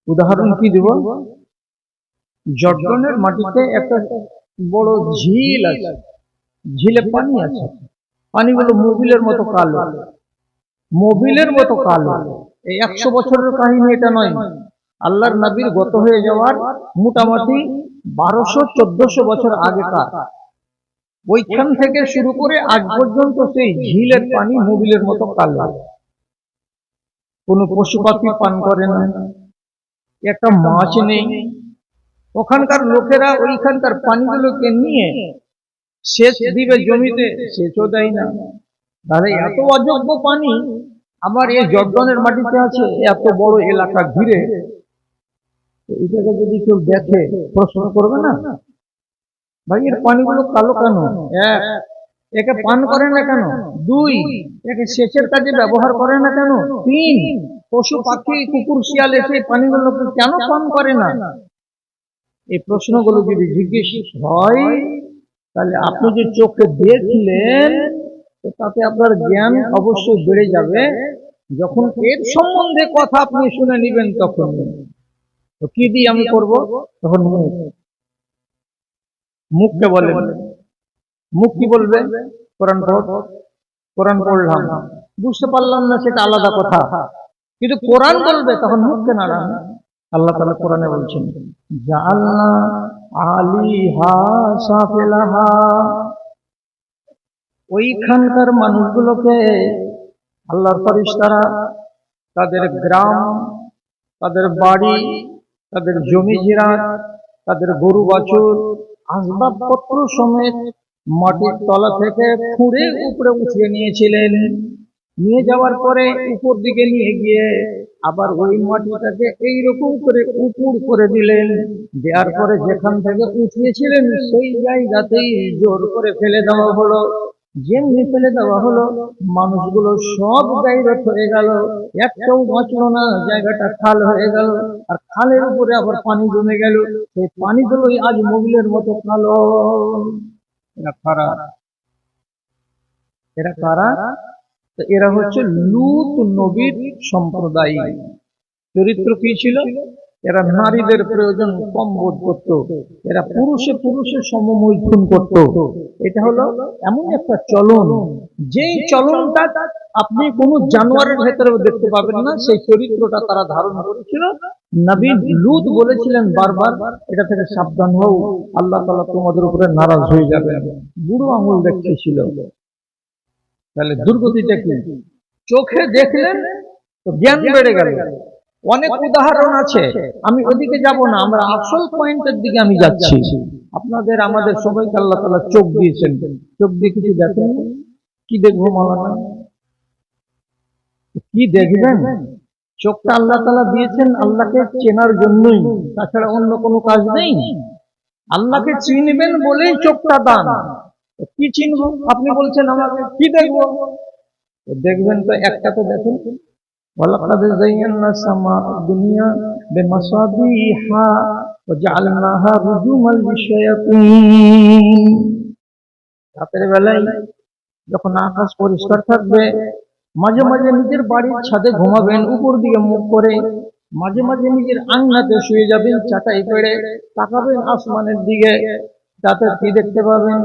উদাহরণ কি দেব? জর্ডনের মাটিতে একটা বড় ঝিল আছে, ঝিলে পানি আছে, পানিগুলো মোবিলের মতো কালো, মোবিলের মতো কালো। এই 100 বছরের কাহিনী এটা নয়, আল্লাহর নবীর গত হয়ে যাওয়ার মোটামুটি 1200-1400 বছর আগেকার। ওইখান থেকে শুরু করে আজ পর্যন্ত সেই ঝিলের পানি মোবিলের মতো কালো। কোন পশু পাখি পান করে না, একটা মাছ নেই। ওখানকার লোকেরা ওইখানকার পানিগুলোকে নিয়ে সেচ দিবে জমিতে, সেচও দেয় না। তাহলে এত অযোগ্য পানি আবার এই জর্ডনের মাটিতে আছে, এত বড় এলাকা ঘিরে। এটাকে যদি কেউ দেখে প্রশ্ন করবে না, ভাই এর পানিগুলো কালো কেন? একে পান করে না কেন? 2, একে সেচের কাজে ব্যবহার করে না কেন? 3, পশু পাখি কুকুর শিয়াল এসে পানিগুলোকে কেন পান করে না? এই প্রশ্নগুলো যদি জিজ্ঞেস হয়, তাহলে আপনি যে চোখে দেখলেন তাতে আপনার জ্ঞান অবশ্যই বেড়ে যাবে। যখন এর সম্বন্ধে কথা আপনি শুনে নেবেন, তখন তো কি দিয়ে আমি করব? তখন মুখকে বলে, মুখ কি বলবে? কোরআন পড়, কোরআন পড়লাম, বুঝতে পারলাম না সেটা আলাদা কথা, কিন্তু কোরআন বলবে তখন মুখকে নাড়ান। আল্লাহ তাআলা কোরআনে বলছেন, জাআলনা আলিহা সাফিলাহা, ওইখানকার মানুষগুলোকে আল্লাহর ফেরেশতারা তাদের গ্রাম, তাদের বাড়ি, তাদের জমি জিরাত, তাদের গরু বাছুর, আসবাবপত্র সমেত মাটির তলা থেকে খুঁড়ে উপরে উঠিয়ে নিয়েছিলেন। নিয়ে যাওয়ার পরে উপর দিকে নিয়ে গিয়ে আবার ওই মাটিটাকে এইরকম করে উপুর করে দিলেন। দেওয়ার পরে যেখান থেকে উঠিয়েছিলেন সেই জায়গাতেই জোর করে ফেলে দেওয়া হলো। যেমনি ফেলে দেওয়া হলো, মানুষগুলো সব গায়রত হয়ে গেল, একটাও বাঁচলো না, জায়গাটা খাল হয়ে গেল। আর খালের উপরে আবার পানি জমে গেল, সেই পানিগুলোই আজ মোবিলের মতো কালো। এরা কারা? এরা কারা? এরা হচ্ছে লূত নবীর সম্প্রদায়। চরিত্র কি ছিল? এরা নারীদের প্রয়োজন কম বোধ করত, এরা পুরুষে পুরুষের সমমৈথুন করত। এটা হলো এমন একটা চলন, যেই চলনটা আপনি কোন জানোয়ারের ভেতরে দেখতে পাবেন না, সেই চরিত্রটা তারা ধারণ করেছিল। নবী লূত বলেছিলেন বারবার, এটা থেকে সাবধান হও, আল্লাহ তাআলা তোমাদের উপরে নারাজ হয়ে যাবে। বুড়ো আঙুল দেখিয়েছিল। তাহলে দুর্গতিটা কি? চোখে দেখলেন তো জ্ঞান বেড়ে গেল। অনেক উদাহরণ আছে, আমি ওদিকে যাব না, আমরা আসল পয়েন্টের দিকে আমি যাচ্ছি। আপনাদের আমাদের সবাইকে আল্লাহ তাআলা চোখ দিয়েছেন, চোখ দিয়ে কিছু দেখেন, কি দেখবো মাওলানা? কি দেখবেন? চোখটা আল্লাহ তাআলা দিয়েছেন আল্লাহকে চেনার জন্যই, তাছাড়া অন্য কোনো কাজ নেই। আল্লাহকে চিনবেন বলেই চোখটা দান। কি চিনবো? আপনি বলছেন আমাকে কি দেখবো? দেখবেন তো একটা তো দেখেন, ওয়ালাকাদ যায়্যানা সামা দুনিয়া বিমাসাবিহা ওয়াজআলনাহা রুজুমান লিশায়াতিন। রাতের বেলায় যখন আকাশ পরিষ্কার থাকবে, মাঝে মাঝে নিজের বাড়ির ছাদে ঘুমাবেন উপর দিকে মুখ করে, মাঝে মাঝে নিজের আঙনাতে শুয়ে যাবেন চাটাই পেড়ে, তাকাবেন আসমানের দিকে, তাতে কি দেখতে পাবেন?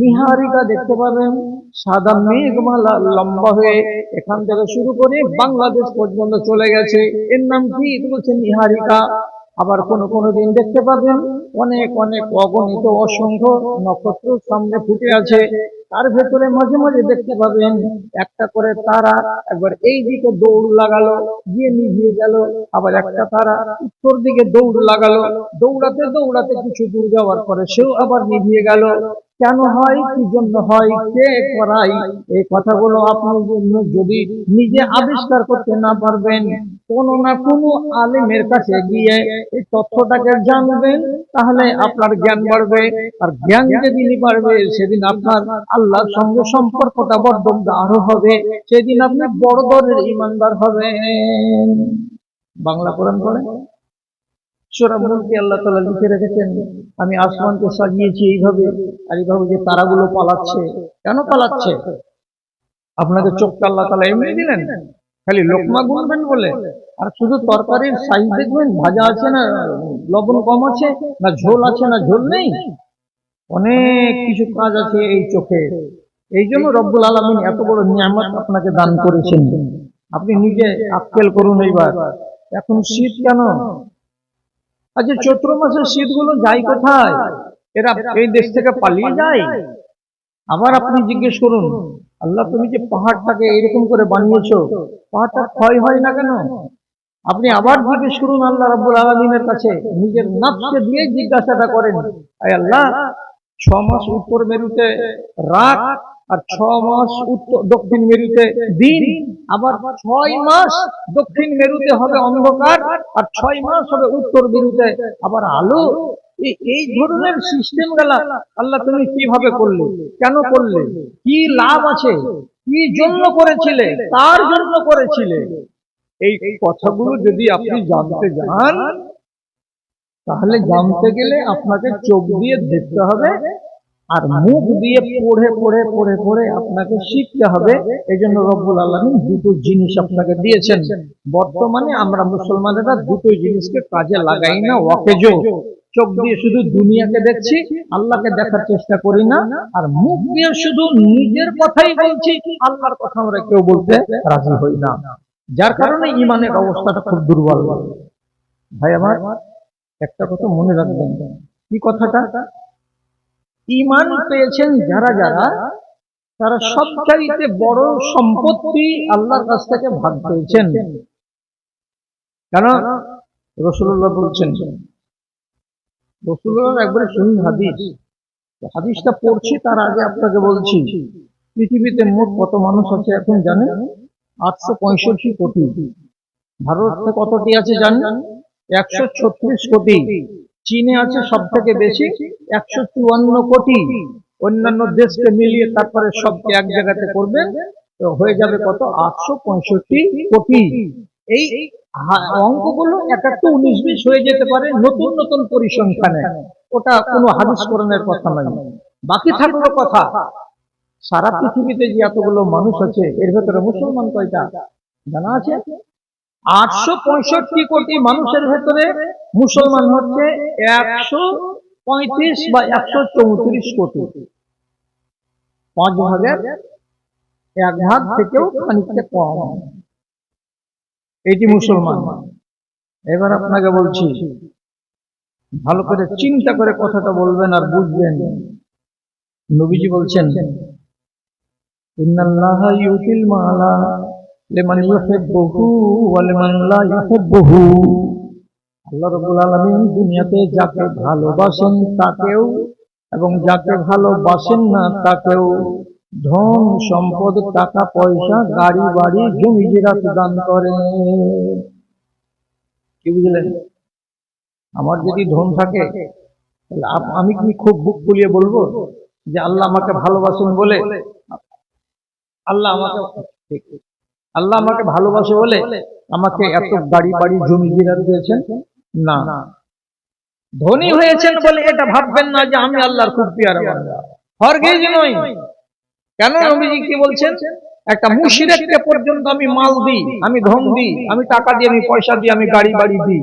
নিহারিকা দেখতে পাবেন, সাদা মেঘমালা লম্বা হয়ে এখান থেকে শুরু করে বাংলাদেশ পর্যন্ত চলে গেছে। এর নাম কি? বলছে নিহারিকা। আবার কোন দিন দেখতে পাবেন অনেক অনেক অগণিত অসংখ্য নক্ষত্র সামনে ফুটে আছে, তার ভেতরে মাঝে মাঝে দেখতে পাবেন একটা করে তারা একবার এই দিকে দৌড় লাগালো, গিয়ে নিভিয়ে গেল। আবার একটা তারা উত্তর দিকে দৌড় লাগালো, দৌড়াতে দৌড়াতে কিছু দূর যাওয়ার পরে সেও আবার নিভিয়ে গেল। কেন হয়? কি জন্য হয়? কে করাই? এই কথাগুলো আপনি যদি নিজে আবিষ্কার করতে না পারবেন, কোনো না কোনো আলেমের কাছে গিয়ে এই তথ্যটাকে জানবেন, তাহলে আপনার জ্ঞান বাড়বে। আর জ্ঞান যেদিন বাড়বে সেদিন আপনার আল্লাহর সঙ্গে সম্পর্কটা বড্ড গাঢ় হবে, সেদিন আপনি বড় দরের ঈমানদার হবেন। বাংলা কোরআন পড়ে সূরা মুলকে আল্লাহ তাআলা লিখে রেখেছেন, আমি আসমানকে সাজিয়েছি এইভাবে, আর এইভাবে যে তারাগুলো পালাচ্ছে। কেন পালাচ্ছে? আপনাদের চোখটা আল্লাহ তাআলা এমনি দিলেন খালি লোকমা গুনবেন বলে? আর শুধু তরকারির সাইজ দেখবেন, ভাজা আছে না লবণ কম আছে, না ঝোল আছে না ঝোল নেই, অনেক কিছু কাজ আছে এই চোখে। এই জন্য রব্বুল আলামিন এত বড় নিয়ামত আপনাকে দান করেছেন। আপনি নিজে আক্কেল করুন। এইবার এখন শীত কেন? আচ্ছা, চৈত্র মাসের শীতগুলো যায় কোথায়? এরা এই দেশ থেকে পালিয়ে যায়। আবার আপনি জিজ্ঞেস করুন, আল্লাহ তুমি যে পাহাড়টাকে এরকম করে বানিয়েছো, পাহাড়টা ক্ষয় হয় না কেন? আপনি আবার জিজ্ঞেস করুন আল্লাহ রাব্বুল আলামিনের কাছে, নিজের নফসকে দিয়ে জিজ্ঞাসাটা করেন, আয় আল্লাহ 6 মাস উত্তর মেরুতে রাত আর 6 মাস দক্ষিণ মেরুতে দিন, আবার 6 মাস দক্ষিণ মেরুতে হবে অন্ধকার আর 6 মাস হবে উত্তর মেরুতে আবার আলো। এই ধরনের সিস্টেম গুলা আল্লাহ তুমি কিভাবে করলে, কেন করলে, কি লাভ আছে, কি জন্য করেছিলে, তার জন্য করেছিলে? এই কথাগুলো যদি আপনি জানতে যান, তাহলে জানতে গেলে আপনাকে চোখ দিয়ে দেখতে হবে আর মুখ দিয়ে পড়ে পড়ে পড়ে পড়ে আপনাকে শিখতে হবে। এই জন্য রব্বুল আলামিন দুটো জিনিস আপনাকে দিয়েছেন। বর্তমানে আমরা মুসলমানেরা দুটো জিনিসকে কাজে লাগাই না, ওয়াকেজো। চোখ দিয়ে শুধু দুনিয়াকে দেখছি, আল্লাহকে দেখার চেষ্টা করি না, আর মুখ দিয়ে শুধু নিজের কথাই বলছি, আল্লাহর কথা আমরা কেউ বলতে রাজি হই না। যার কারণে ইমানের অবস্থাটা খুব দুর্বল। ভাই আমার, একটা কথা মনে রাখবেন। কি কথাটা? ঈমান পেয়েছেন যারা যারা, তারা সবচাইতে বড় সম্পত্তি আল্লাহর কাছ থেকে ভাগ পেয়েছেন। কেন? রাসূলুল্লাহ বলছেন, রাসূলুল্লাহর একবারে সহিহ হাদিস, হাদিসটা পড়ছি তার আগে আপনাকে বলছি, পৃথিবীতে মোট কত মানুষ আছে এখন জানেন? 865 কোটি। ভারতে কতটি আছে জানেন? 136 কোটি। চীনে আছে সব থেকে বেশি, 154 কোটি। অন্যান্য দেশকে মিলিয়ে তারপরে সবকে এক জায়গাতে করবেন তো হয়ে যাবে কত? 865 কোটি। এই অঙ্কগুলো এক একটা 19-20 হয়ে যেতে পারে নতুন নতুন পরিসংখ্যানে, ওটা কোনো হাদিস কোরআনের কথা নয়। বাকি থাকলো কথা, সারা পৃথিবীতে যে এতগুলো মানুষ আছে এর ভেতরে মুসলমান কয়টা জানা আছে? 865 কোটি মানুষের ভেতরে মুসলমান হচ্ছে 135 বা 134 কোটি। 5 ভাগের 1 ভাগ থেকেও খানিকটা কম, এটি মুসলমান। এবার আপনাকে বলছি, ভালো করে চিন্তা করে কথাটা বলবেন আর বুঝবেন। নবীজি বলছেন, ইন্নাল্লাহা ইউতিল মালা লিমান ইউহিব্বুহু ওয়া লিমান লা ইউহিব্বুহু। আল্লাহ রাব্বুল আলামিন দুনিয়াতে যাকে ভালোবাসেন তাকেও এবং যাকে ভালোবাসেন না তাকেও ধন সম্পদ, টাকা পয়সা, গাড়ি বাড়ি, জমি জায়গা দান করেন। কি বুঝলেন? আমার যদি ধন থাকে তাহলে আমি কি খুব বুক ফুলিয়ে বলবো যে আল্লাহ আমাকে ভালোবাসেন বলে, আল্লাহ আমাকে ভালোবাসে বলে আমাকে এত গাড়ি বাড়ি জমি জায়গা দিয়েছেন? না। ধনী হয়েছেন বলে এটা ভাববেন না যে আমি আল্লাহর খুব পেয়ারা বান্দা, হরগিজ নয়। কেন? নবীজি কি বলছেন? একটা মুশরিককে পর্যন্ত আমি মাল দিই, আমি ধন দিই, আমি টাকা দিই, আমি পয়সা দিই, আমি গাড়ি বাড়ি দিই।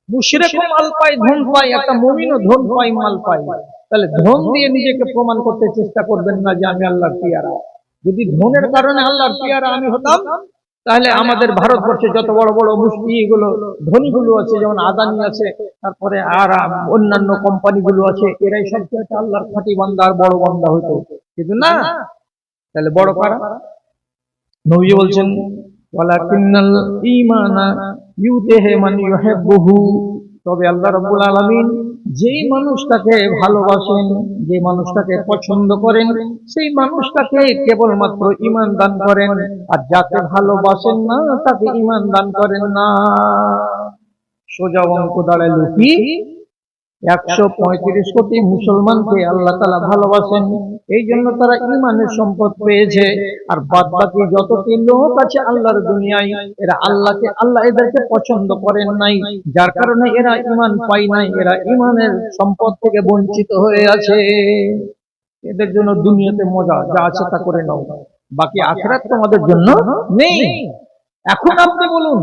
মুশরিকও মাল পায়, ধন পায়, একটা মুমিনও ধন পায়, মাল পায়। তাহলে ধন দিয়ে নিজেকে প্রমাণ করতে চেষ্টা করবেন না যে আমি আল্লাহর পেয়ারা। যদি ধনের কারণে আল্লাহর পেয়ারা আমি হতাম, তাহলে আমাদের ভারতবর্ষে যত বড় বড় মুফতি গুলো ধনীগুলো আছে, যেমন আদানি আছে, তারপরে আর অন্যান্য কোম্পানিগুলো আছে, এরাই সব আল্লাহর খাঁটি বান্দা আর বড় বান্দা হতো। কিন্তু না, তাহলে বড় কারা? নবী বলছেন, ওয়ালাকিন্নাল ঈমানা ইউতিহি মান ইউহিব্বুহু। তবে আল্লাহ রাব্বুল আলামিন যেই মানুষটাকে ভালোবাসেন, যে মানুষটাকে পছন্দ করেন, সেই মানুষটাকে কেবলমাত্র ঈমান দান করেন, আর যাকে ভালোবাসেন না তাকে ঈমান দান করেন না। সোজা অঙ্ক দাঁড়ালো কি? 135 কোটি মুসলমানকে আল্লাহ তাআলা ভালোবাসেন, এই জন্য তারা ঈমানের সম্পদ পেয়েছে। আর বাদ বাকি যতটি লোক আছে আল্লাহর দুনিয়ায়, এরা আল্লাহ এদেরকে পছন্দ করেন নাই, যার কারণে এরা ঈমান পায় নাই, এরা ঈমানের সম্পদ থেকে বঞ্চিত হয়ে আছে। এদের জন্য দুনিয়াতে মজা যা আছে তা করে নাও, বাকি আখিরাত তোমাদের জন্য নেই। এখন আপনি বলুন,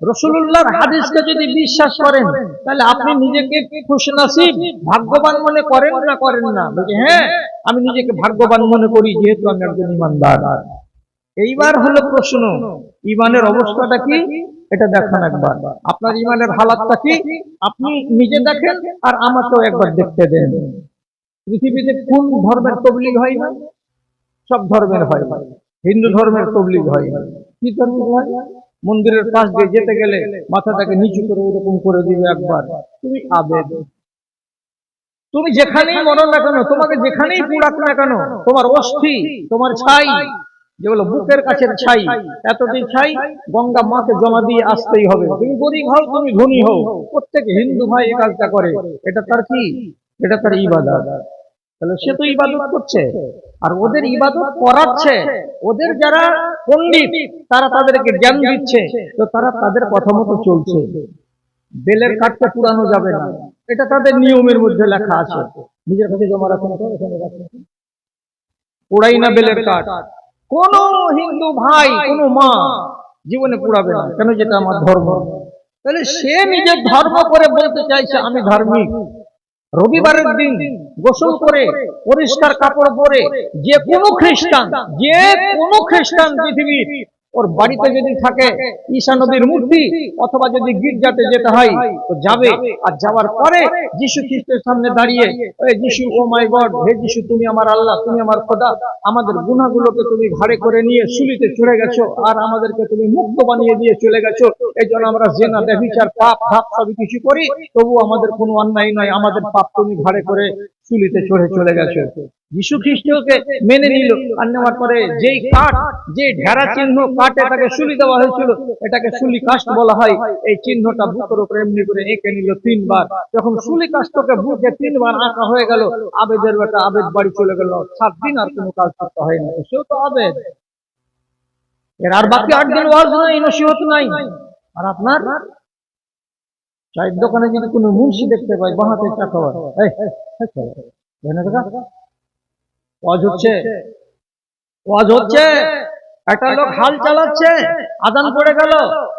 রাসূলুল্লাহর হাদিসকে যদি বিশ্বাস করেন তাহলে আপনি নিজেকে খুশনসিব ভাগ্যবান মনে করেন না করেন না? বলছে হ্যাঁ, আমি নিজেকে ভাগ্যবান মনে করি, যেহেতু আমি একজন ঈমানদার। এইবার হলো প্রশ্ন, ঈমানের অবস্থাটা কি এটা দেখান একবার। আপনার ঈমানের হালাতটা কি আপনি নিজে দেখেন, আর আমাকেও একবার দেখতে দেন। পৃথিবীতে কোন ধর্মের তবলিগ হয় না? সব ধর্মের হয়। হিন্দু ধর্মের তবলিগ হয়। কি তবলিগ হয়? মন্দিরের পাশ দিয়ে যেতে গেলে মাথাটাকে নিচু করে এরকম করে দিবে একবার। তুমি আবেদ, তুমি যেখানেই মরো না কেন, তোমাকে যেখানেই পুড়াক না কেন, তোমার অস্থি, তোমার ছাই, যেগুলো বুকের কাছের ছাই, এতদিন ছাই গঙ্গা মাকে জমা দিয়ে আসতেই হবে। তুমি গরিব হও, তুমি ধনী হও, প্রত্যেক হিন্দু ভাই এই কাজটা করে। এটা তার কি? এটা তার ইবাদত। তাহলে সে তো ইবাদত করছে, আর ওদের ইবাদত করাচ্ছে ওদের যারা পণ্ডিত, তারা তাদেরকে জ্ঞান দিচ্ছে, তো তারা তাদের কথা মতো চলছে। বেলের কাঠটা পুরানো যাবে না, এটা তাদের নিয়মের মধ্যে লেখা আছে। নিজের কাছে জমা রাখুন, পোড়াই না বেলের কাঠ। কোন হিন্দু ভাই, কোন মা জীবনে পোড়াবে না, কেন? যেটা আমার ধর্ম। তাহলে সে নিজের ধর্ম করে বলতে চাইছে আমি ধার্মিক। রবিবারের দিন গোসল করে পরিষ্কার কাপড় পরে যে কোনো খ্রিস্টান পৃথিবীর, ওর বাড়িতে যদি থাকে ঈসা নবীর মূর্তি, অথবা যদি গির্জাতে যেতে হয় তো যাবে। আর যাওয়ার পরে যিশু খ্রিস্টের সামনে দাঁড়িয়ে, ওই যিশু, ও মাই গড, হে যিশু, তুমি আমার আল্লাহ, তুমি আমার খোদা, আমাদের গুনাহগুলোকে তুমি ঘাড়ে করে নিয়ে শুলিতে চড়ে গেছো, আর আমাদেরকে তুমি মুক্ত বানিয়ে দিয়ে চলে গেছো। এই জন্য আমরা জেনা, ব্যভিচার, পাপ ধাপ সবই কিছু করি, তবু আমাদের কোনো অন্যায় নয়, আমাদের পাপ তুমি ঘাড়ে করে শুলিতে চলে গেছো। যিশু খ্রিস্টকে মেনে নিল, আর নেওয়ার পরে যেই কাঠ, যে ঢেরা চিহ্ন কাটে তাকে শুলি দেওয়া হয়েছিল, এটাকে শুলি কাস্ট বলা হয়। এই চিহ্নটা বুকের উপরে এমনি করে এঁকে নিল 3 বার। যখন শুলি কাস্টকে বুকে 3 বার আঁকা হয়ে গেল, আবেদের বেটা আবেদ বাড়ি চলে গেল। 7 দিন আর কোনো কাজ করতে হয় না, সেও তো আবেদ। এর আর বাকি 8 দিন ওয়াজ নাই, নসিহত নাই। আর আপনার চায়ের দোকানে যদি কোনো মুন্সি দেখতে পাই বাহাতে চা খাওয়ার, ওয়াজ হচ্ছে, একটা লোক হাল চালাচ্ছে, আজান পড়ে গেল,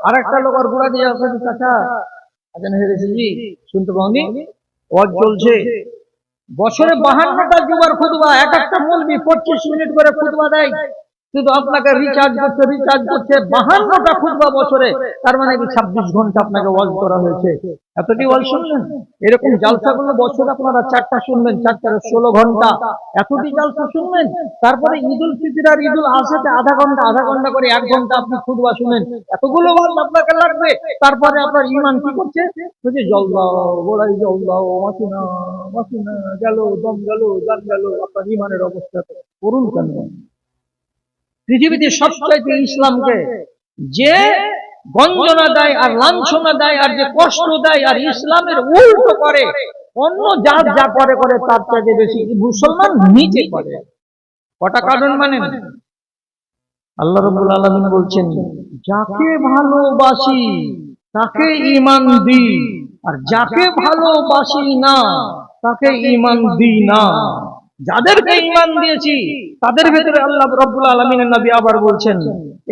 আর একটা লোক আর গুড়া দিয়ে আসছে, চাচা আজান হয়ে গেছে জি, শুনতে পাওনি? ওয়াজ চলছে। বছরে 52টা জুমার খুতবা, এক একটা মৌলবি 25 মিনিট করে খুতবা দেয়, শুধু আপনাকে রিচার্জ করছে 52টা খুতবা বছরে। তার মানে কি 26 ঘন্টা আপনাকে ওয়াজ করা হয়েছে। এতটি ওয়াজ শুনলেন? এরকম জালসাগুলো বছর আপনারা 4টা শুনবেন, 4টার 16 ঘন্টা, এতটি জালসা শুনবেন। তারপরে ঈদুল ফিতর আর ঈদুল আজহাতে আধা ঘন্টা করে 1 ঘন্টা আপনি খুতবা শুনেন। এতগুলো ওয়াজ আপনাকে লাগবে। তারপরে আপনার ঈমান কি করছে? যে জল দাও, গোড়াই জল দাও, মাসিনা গেল, দম গেল, জান গেল। আপনার ঈমানের অবস্থা করুন কেন? পৃথিবীতে সবচাইতে ইসলামকে যে গঞ্জনা দেয় আর লাঞ্ছনা দেয় আর যে কষ্ট দেয় আর ইসলামের উল্টো করে, অন্য জাত যা করে তার চাইতে বেশি মুসলমান নিচে করে। কটা কারণ মানেন? আল্লাহ রাব্বুল আলামিন বলছেন, যাকে ভালোবাসি তাকে ঈমান দিই, আর যাকে ভালোবাসি না তাকে ঈমান দিই না। যাদেরকে ঈমান দিয়েছি তাদের ভিতরে আল্লাহ রাব্বুল আলামিনের নবী আবার বলছেন,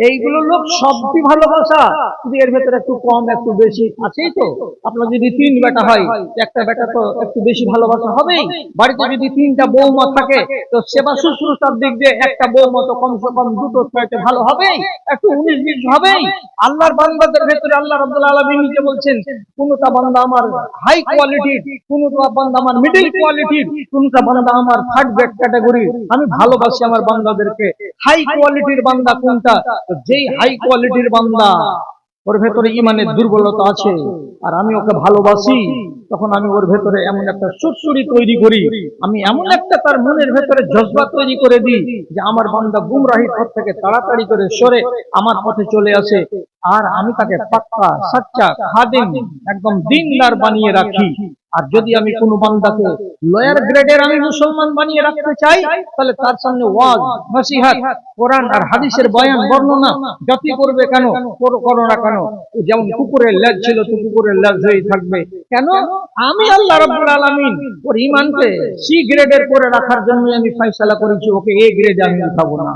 এইগুলো লোক সবই ভালোবাসা, কিন্তু এর ভিতরে একটু কম একটু বেশি আছেই। তো আপনার যদি 3 বেটা হয়, একটা বেটা তো একটু বেশি ভালোবাসা হবেই। বাড়িতে যদি 3টা বৌমা থাকে, তো সেবা শুশ্রূষার দিক দিয়ে একটা বৌমা তো কমসে কম 2টো 6টে ভালো হবেই, একটু 19-20 হবেই। আল্লাহর বান্দাদের ভিতরে আল্লাহ রাব্বুল আলামিন নিজে বলছেন, কোনটা বান্দা আমার হাই কোয়ালিটির, কোনটা বান্দা আমার মিডল কোয়ালিটির, কোনটা বান্দা আমার থার্ড গ্রেড ক্যাটাগরি। আমি ভালোবাসি আমার বান্দাদেরকে। হাই কোয়ালিটির বান্দা কোনটা? যেই হাই কোয়ালিটির বান্দা ওর ভেতরে ঈমানের দুর্বলতা আছে, আর আমি ওকে ভালোবাসি, তখন আমি ওর ভেতরে এমন একটা সুরসুরি তৈরি করি, আমি এমন একটা তার মনের ভেতরে জজবা তৈরি করে দিই যে আমার বান্দা গুমরাহির পথ থেকে তাড়াতাড়ি করে সরে আমার পথে চলে আসে, আর আমি তাকে পাক্কা সাচ্চা খাদেম, একদম দিনদার বানিয়ে রাখি। আর যদি আমি কোনো বান্দাকে লোয়ার গ্রেডের আমি মুসলমান বানিয়ে রাখতে চাই, তাহলে তার সামনে ওয়াজ, নসিহত, কোরআন আর হাদিসের বয়ান বর্ণনা যতই করবে কেন, করো না কেন, যেমন কুকুরের লেজ ছিল তো কুকুরের লেজ হয়ে থাকবে। কেন? আমি আল্লাহ রাব্বুল আলামিন ওর ঈমানকে সি গ্রেডের করে রাখার জন্য আমি ফয়সালা করেছি, ওকে এ গ্রেডে আমি উঠাবো না।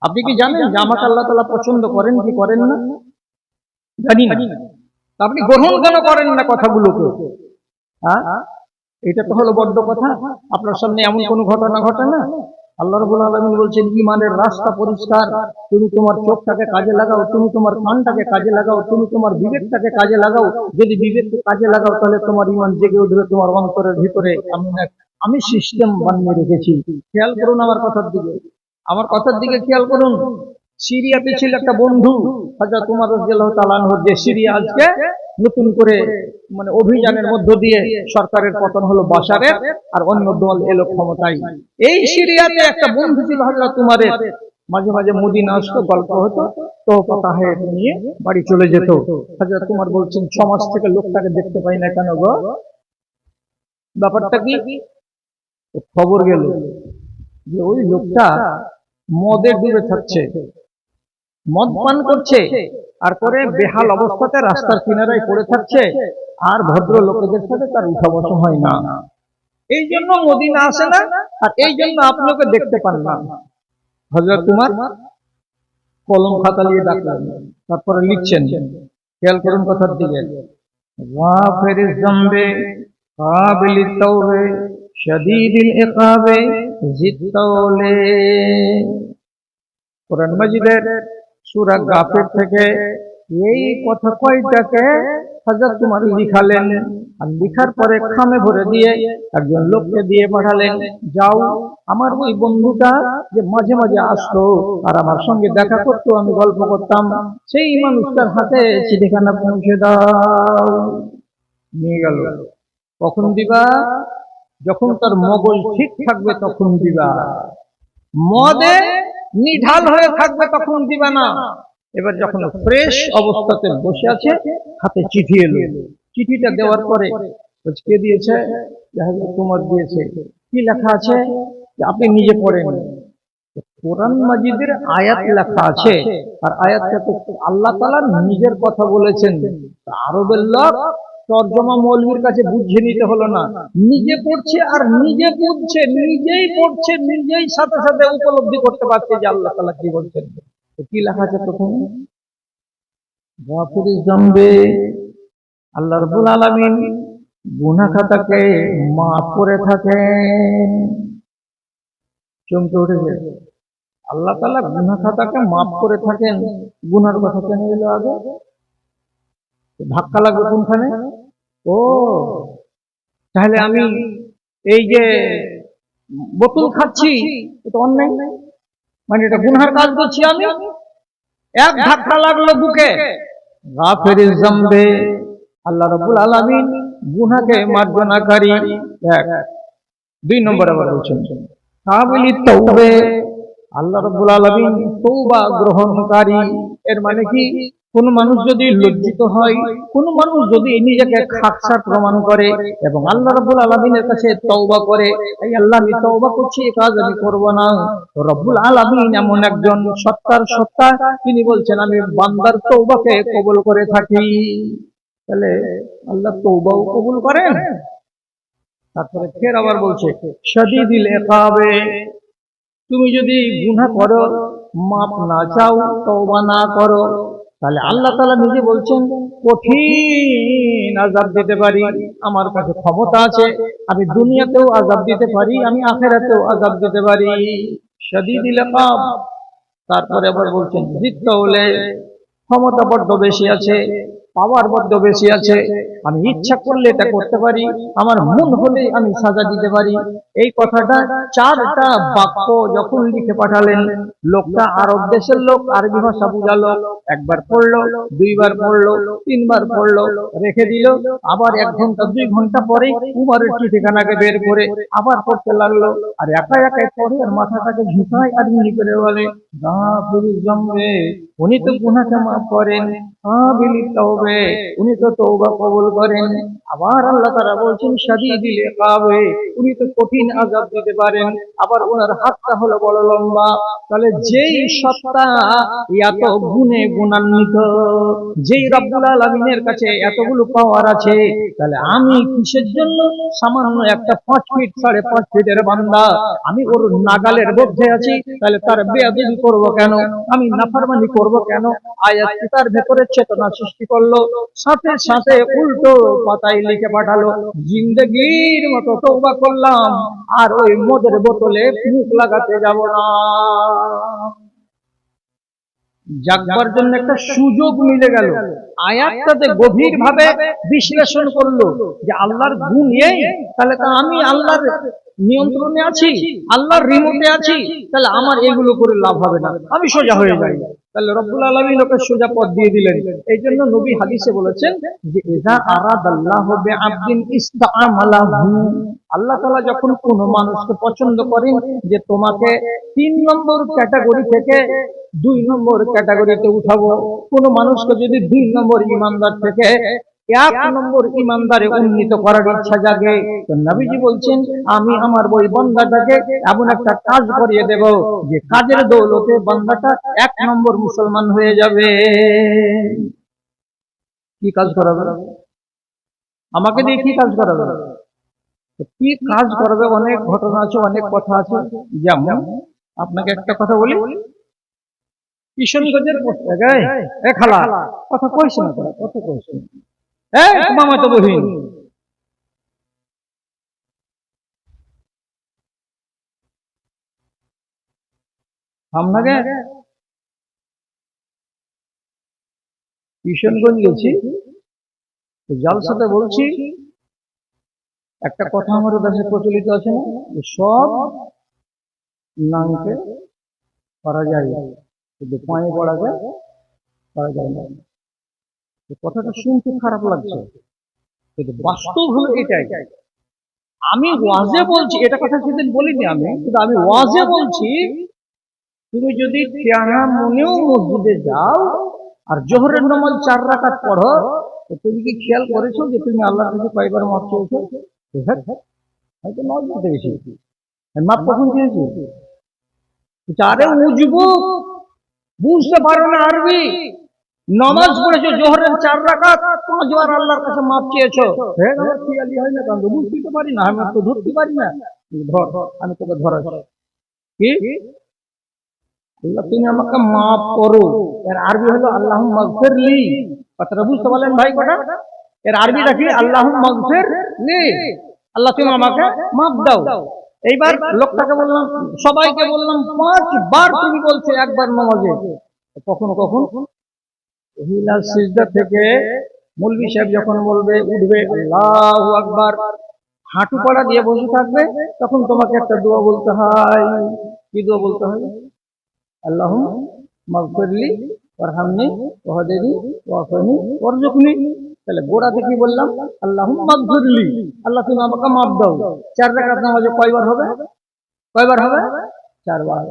আপনি কি জানেন যে আমাকে আল্লাহ তাআলা পছন্দ করেন কি করেন না? জানি না। আপনি গ্রহণ কেন করেন না কথাগুলোকে? হ্যাঁ, এটা তো হলো বড্ড কথা। আপনার সামনে এমন কোনো ঘটনা ঘটে না? আল্লাহ রাব্বুল আলামিন বলছেন ঈমানের রাস্তা পরিষ্কার। তুমি তোমার চোখটাকে কাজে লাগাও, তুমি তোমার কানটাকে কাজে লাগাও, তুমি তোমার বিবেকটাকে কাজে লাগাও। যদি বিবেককে কাজে লাগাও তাহলে তোমার ঈমান জেগে উঠবে তোমার অন্তরের ভিতরে। আমি সিস্টেম বানিয়ে রেখেছি। খেয়াল করুন আমার কথার দিকে, আমার কথার দিকে খেয়াল করুন। সিরিয়াতে ছিল একটা বন্ধু হযরত উমর রাদিয়াল্লাহু তাআলা আনহু, যে সিরিয়া আজকে নতুন করে মানে অভিযানের মধ্য দিয়ে সরকারের পতন হলো বাশারের, আর অন্য দল এলো ক্ষমতায়। এই সিরিয়াতে একটা বন্ধু ছিল হযরত উমরের, মাঝে মাঝে মদিনা আসতো, গল্প হতো, তো তাহের নিয়ে বাড়ি চলে যেত। হযরত উমর বলছেন 6 মাস থেকে লোকটাকে দেখতে পাই না কেন গো, ব্যাপারটা কি? খবর গেল যে ওই লোকটা মদে ডুবে থাকছে, মদ পান করছে, আর করে বেহাল অবস্থাতে রাস্তার কিনারায় পড়ে থাকছে, আর ভদ্র লোকেদের সাথে তার উঠা বসা হয় না। এই জন্য মদিনা আসে না, আর এই জন্য আপনাকে দেখতে পান না। হযরত উমর কলম খাতা নিয়ে ডাকলেন, তারপরে লিখছেন। খেয়াল করুন কথার দিকে। গাফিরিজ যামবে কাবিলিত তাওবে শাদীদিল ইকাবে জিত্তাওলে। কোরআন মাজিদের সূরা গাফির থেকে এই কথা কয়টাকে হযরত উমর লিখালেন, আর লিখার পরে খামে ভরে দিয়ে একজন লোককে দিয়ে পাঠালেন, যাও আমার ওই বন্ধুটা যে মাঝে মাঝে আসতো আর আমার সঙ্গে দেখা করতো, আমি গল্প করতাম, সেই মানুষটার হাতে চিঠিখানা পৌঁছে দাও। নিয়ে গেল। কখন দিবা? যখন তার মগজ ঠিক থাকবে তখন দিবা। মদে নিঢাল হয়ে থাকবে তখন দিবা না। এবার যখন ফ্রেশ অবস্থাতে বসে আছে, হাতে চিঠি এলো। চিঠিটা দেওয়ার পরে কে দিয়েছে? হযরত উমর দিয়েছে। কি লেখা আছে আপনি নিজে পড়েন। কোরআন মাজিদের আয়াত লেখা আছে, আর আয়াতটাতে আল্লাহ তাআলা নিজের কথা বলেছেন। আরবের লোক তরজমা মৌলবীর কাছে বুঝিয়ে নিতে হলো না, নিজে পড়ছে আর নিজে বুঝছে, নিজেই পড়ছে, নিজেই সাথে সাথে উপলব্ধি করতে পারছে যে আল্লাহ তাআলা কি বলছেন। কি লেখা আছে প্রথমে? গাফিরিজ যামবে, আল্লাহ রাব্বুল আলামিন গুনাহ খাতাকে মাফ করে থাকেন। চমকে উঠেছে। আল্লাহ তাআলা গুনাহ খাতাকে মাফ করে থাকেন। গুনার কথা কেন এলো আগে? ধাক্কা লাগবে কোনখানে? ও তাহলে আমি এই যে বোতল খাচ্ছি, এটা অন্যায়, মানে এটা গুনার কাজ করছি আমি। এক ধাক্কা লাগলো বুকে। গাফিরিজ যামবে, আল্লাহ রাব্বুল আলামিন গুনাহকে মার্জনাকারী। এক। 2 নম্বর আবার বলছেন কাবিলিত তাওবে, আল্লাহ রাব্বুল আলামিন তওবা গ্রহণকারী। এর মানে কি? কোন মানুষ যদি লজ্জিত হয়, কোন মানুষ যদি নিজেকে খাকসা প্রমাণ করে এবং আল্লাহ রাব্বুল আলামিনের কাছে তওবা করে, এই আল্লাহ আমি তওবা করছি, এই কাজ আমি করব না। তো রব্বুল আলামিন এমন একজন সত্তার সত্তা, তিনি বলছেন আমি বান্দার তওবাকে কবুল করে থাকি। তাহলে আল্লাহ তওবাও কবুল করেন। তারপরে ফের আবার বলছে শাদীদিল ইকাবে, তুমি যদি গুনাহ করো, মাপ না চাও, তওবা না করো, তাহলে আল্লাহ তাআলা নিজে বলছেন কঠিন আযাব দিতে পারি, আমার কাছে ক্ষমতা আছে, আমি দুনিয়াতেও আযাব দিতে পারি, আমি আখিরাতেও আযাব দিতে পারি। শাদীদিল ইকাব। তারপরে আবার বলছেন জিত্তাওলে, ক্ষমতা বড্ড বেশি আছে, পাওয়ার বড্ড বেশি আছে, আমি ইচ্ছা করলে এটা করতে পারি, আমার মন হলেই আমি সাজা দিতে পারি। এই কথাটা 4টা বাক্য যখন লিখে পাঠালেন, লোকটা আরব দেশের লোক, আরবি ভাষা বুঝালো, একবার পড়লো, 2বার পড়লো, 3বার পড়লো, রেখে দিল। আবার 1 ঘন্টা 2 ঘন্টা পরে উমরের চিঠিখানাকে বের করে আবার পড়তে লাগলো, আর একা একাই পড়ে আর মাথাটাকে ঝুঁকায় আর এমনি করে বলে গাফিরিজ যামবে উনি তো গুনাহকে মাফ করেন, কাবিলিত তওবে, উনি তো তওবা কবুল করেন। আবার আল্লাহ তাআলা বলছেন শাদীদুল ইকাবে, উনি তো কঠিন আযাব দিতে পারেন। আবার ওনার হাতটা হলো বড় লম্বা। তাহলে যেই সত্তা এত গুণে গুণান্বিত, যেই রব্বুল আলামিনের কাছে এতগুলো পাওয়ার আছে, তাহলে আমি কিসের জন্য সামান্য একটা 5 ফিট 5.5 ফিটের বান্দা, আমি ওর নাগালের মধ্যে আছি, তাহলে তার বেয়াদবি করব কেন, আমি নাফরমানি করব কেন? আয়াত তার ভেতরে চেতনা সৃষ্টি করলো, সাথে সাথে উল্টো পাতায় লিখে পাঠালো, জিন্দেগির মতো তওবা করলাম, আর ওই মদের বোতলে মুখ লাগাতে যাব না। জাগবার জন্য একটা সুযোগ মিলে গেল। আয়াতটাতে গভীর ভাবে বিশ্লেষণ করলো যে আল্লাহর গুণ এই, তাহলে তো আমি আল্লাহর নিয়ন্ত্রণে আছি, আল্লাহর রিমোটে আছি, তাহলে আমার এগুলো করে লাভ হবে না, আমি সোজা হয়ে যাই। তাহলে রব্বুল আলামিন ওকে সোজা পথ দিয়ে দিলেন। এই জন্য নবী হাদিসে বলেছেন যে ইযা আরাদাল্লাহু বিআবদিন ইসতাআমালাহু, আল্লাহ তাআলা যখন কোন মানুষকে পছন্দ করেন যে তোমাকে 3 নম্বর ক্যাটাগরি থেকে 2 নম্বর ক্যাটাগরিতে উঠাবো, কোন মানুষকে যদি 2 নম্বর ইমানদার থেকে 1 নম্বর ইমানদারে উন্নীত করার ইচ্ছা জাগে, তো নবীজি বলছেন আমি আমার ওই বান্দাটাকে এমন একটা কাজ করিয়ে দেব যে কাজের দৌলতে বান্দাটা 1 নম্বর মুসলমান হয়ে যাবে। কি কাজ করাবে? আমাকে দিয়ে কি কাজ করাবে? কি কাজ করবে? অনেক ঘটনা আছে, অনেক কথা আছে। যেমন আপনাকে একটা কথা বলি, কিশোরগঞ্জের খালা কথা কইছে না, কথা কইছে মামা তো বহিন, আপনাকে কিশোরগঞ্জ গেছি, জালসাতে বলছি একটা কথা আমাদের দেশে প্রচলিত আছে না, সব নামকে করা যায়, কিন্তু পায়ে পড়া যায়, করা যায় না। কথাটা শুনতে খারাপ লাগছে, কিন্তু বাস্তব হলো এটাই। আমি ওয়াজে বলছি, এটা কথা সেদিন বলিনি আমি, কিন্তু আমি ওয়াজে বলছি, তুমি যদি পেয়ারা মনেও মসজিদে যাও আর জোহরের নামাজ 4 রাকাত পড়ো, তো তুমি কি খেয়াল করেছো যে তুমি আল্লাহর কাছে কয়বার মাফ চেয়েছো? হয়তো 9 বার বেশি। মাফ কখন চেয়েছি? আরে উজবুক, বুঝতে পারো না আরবি, নামাজ পড়েছো জোহরের 4 রাকাত, 5 বার আল্লাহর কাছে মাফ চেয়েছো, হ্যাঁ আমার খেয়ালি হয় না, কারণ বুঝতে তো পারি না, আমি তো ধরতে পারি না। ধর, আমি তোকে ধরাচ্ছি। কি আল্লাহ তুমি আমাকে মাফ করো, এর আরবি হলো আল্লাহুম্মা মাগফিরলি। কথাটা বুঝতে পারলেন ভাই? কটা এর আরবিটা কি? আল্লাহুম্মা মাগফিরলি, আল্লাহ তুমি আমাকে মাফ দাও। এইবার লোকটাকে বললাম, সবাইকে বললাম 5 বার তুমি বলছো একবার নামাজে। কখনো কখনো মহিলা সিজদা থেকে মৌলভী সাহেব যখন বলবে, উঠবে আল্লাহু আকবার, হাঁটু পাড়া দিয়ে বসে থাকবে, তখন তোমাকে একটা দোয়া বলতে হয়। কি দোয়া বলতে হয়? আল্লাহুম্মা মাগফিরলি ওয়ারহামনি ওয়াহদিনি ওয়াফিনি ওয়ারযুকনি। তাহলে গোড়াতে কি বললাম? আল্লাহুম্মা মাগফিরলি, আল্লাহ তুমি আমাকে মাফ দাও। 4 রাকাত নামাজে কয়বার হবে? কয়বার হবে? 4 বার।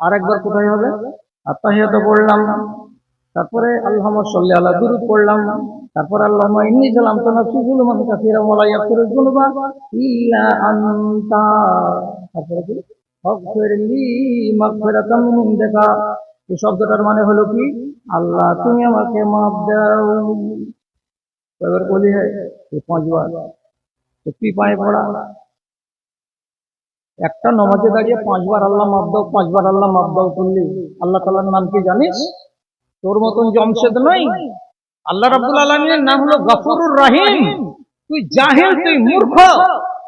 আরেকবার কোথায় হবে? আত্তাহিয়াত পড়লাম, তারপরে আল্লাহুম্মা সাল্লি আলা দুরূদ পড়লাম, তারপর আল্লাহুম্মা ইন্নী যালামতু নাফসি যুলমান কাসীরান ওয়া লা ইয়াগফিরুয যুনুবা ইল্লা আনতা, তারপরে কি? ফাগফিরলি মাগফিরাতাম মিন ইনদিকা। এই শব্দটার মানে হলো কি? আল্লাহ তুমি আমাকে মাফ দাও। কয়বার বলি? হয় 5 বার। কি পায়ে পড়া? একটা নামাজে দাঁড়িয়ে 5 বার আল্লাহ মাফ দাও, 5 বার আল্লাহ মাফ দাও করলি, আল্লাহ তাআলার নাম কি জানিস? তোর মতন জমশেদ নয়, আল্লাহ রাব্বুল আলামিনের নাম হলো গফুরুর রহিম। তুই জাহিল, তুই মূর্খ,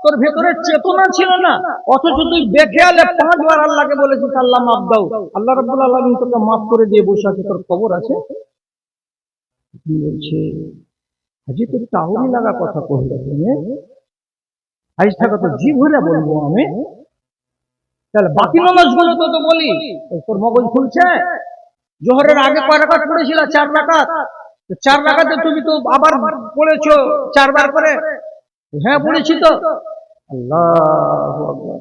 তোর ভেতরে চেতনা ছিল না, অথচ তুই বেখেয়ালে 5 বার আল্লাহকে বলেছিস আল্লাহ মাফ দাও। আল্লাহ রাব্বুল আলামিন তোকে মাফ করে দিয়ে বসে আছে, তোর খবর আছে? কি বলছে? আজি তোর তাহলে লাগা কথা কইলে আজ থাকা তো জি ভরে বলবো আমি। তাহলে বাকি নামাজগুলো তো বলি, তোর মগজ খুলছে? জোহরের আগে কয় রাকাত পড়েছিল? 4 রাকাত। 4 রাকাতে তুমি তো আবার পড়েছো 4 বার করে। হ্যাঁ পড়েছি তো। আল্লাহু আকবার।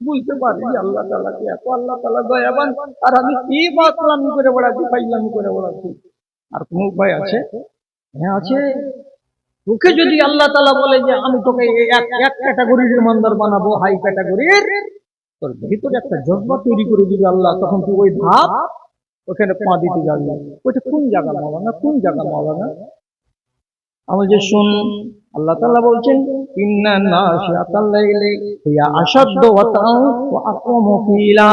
বুঝতে পারি যে আল্লাহ তাআলাকে এত আল্লাহ তাআলা দয়াবান, আর আমি কি বাতলামি করে বেড়াচ্ছি, ফাইজলামি করে বেড়াচ্ছি। আর কোন উপায় আছে? হ্যাঁ আছে। তোকে যদি আল্লাহ তাআলা বলে যে আমি তোকে এক এক ক্যাটাগরির ইমানদার বানাবো, হাই ক্যাটাগরির, তোর ভিতরে একটা জজ্বা তৈরি করে দিবে আল্লাহ, তখন তুই ওই ভাব ওখানে পা দিতে যাবি। ওইটা কোন জায়গা মাওলানা, কোন জায়গা মাওলানা? আমি যে শুন, আল্লাহ তাআলা বলছেন ইন্না নাশিআতাল লাইলি হিয়া আশাদ্দু ওয়াতাআন ওয়া আকওয়ামু কিলা।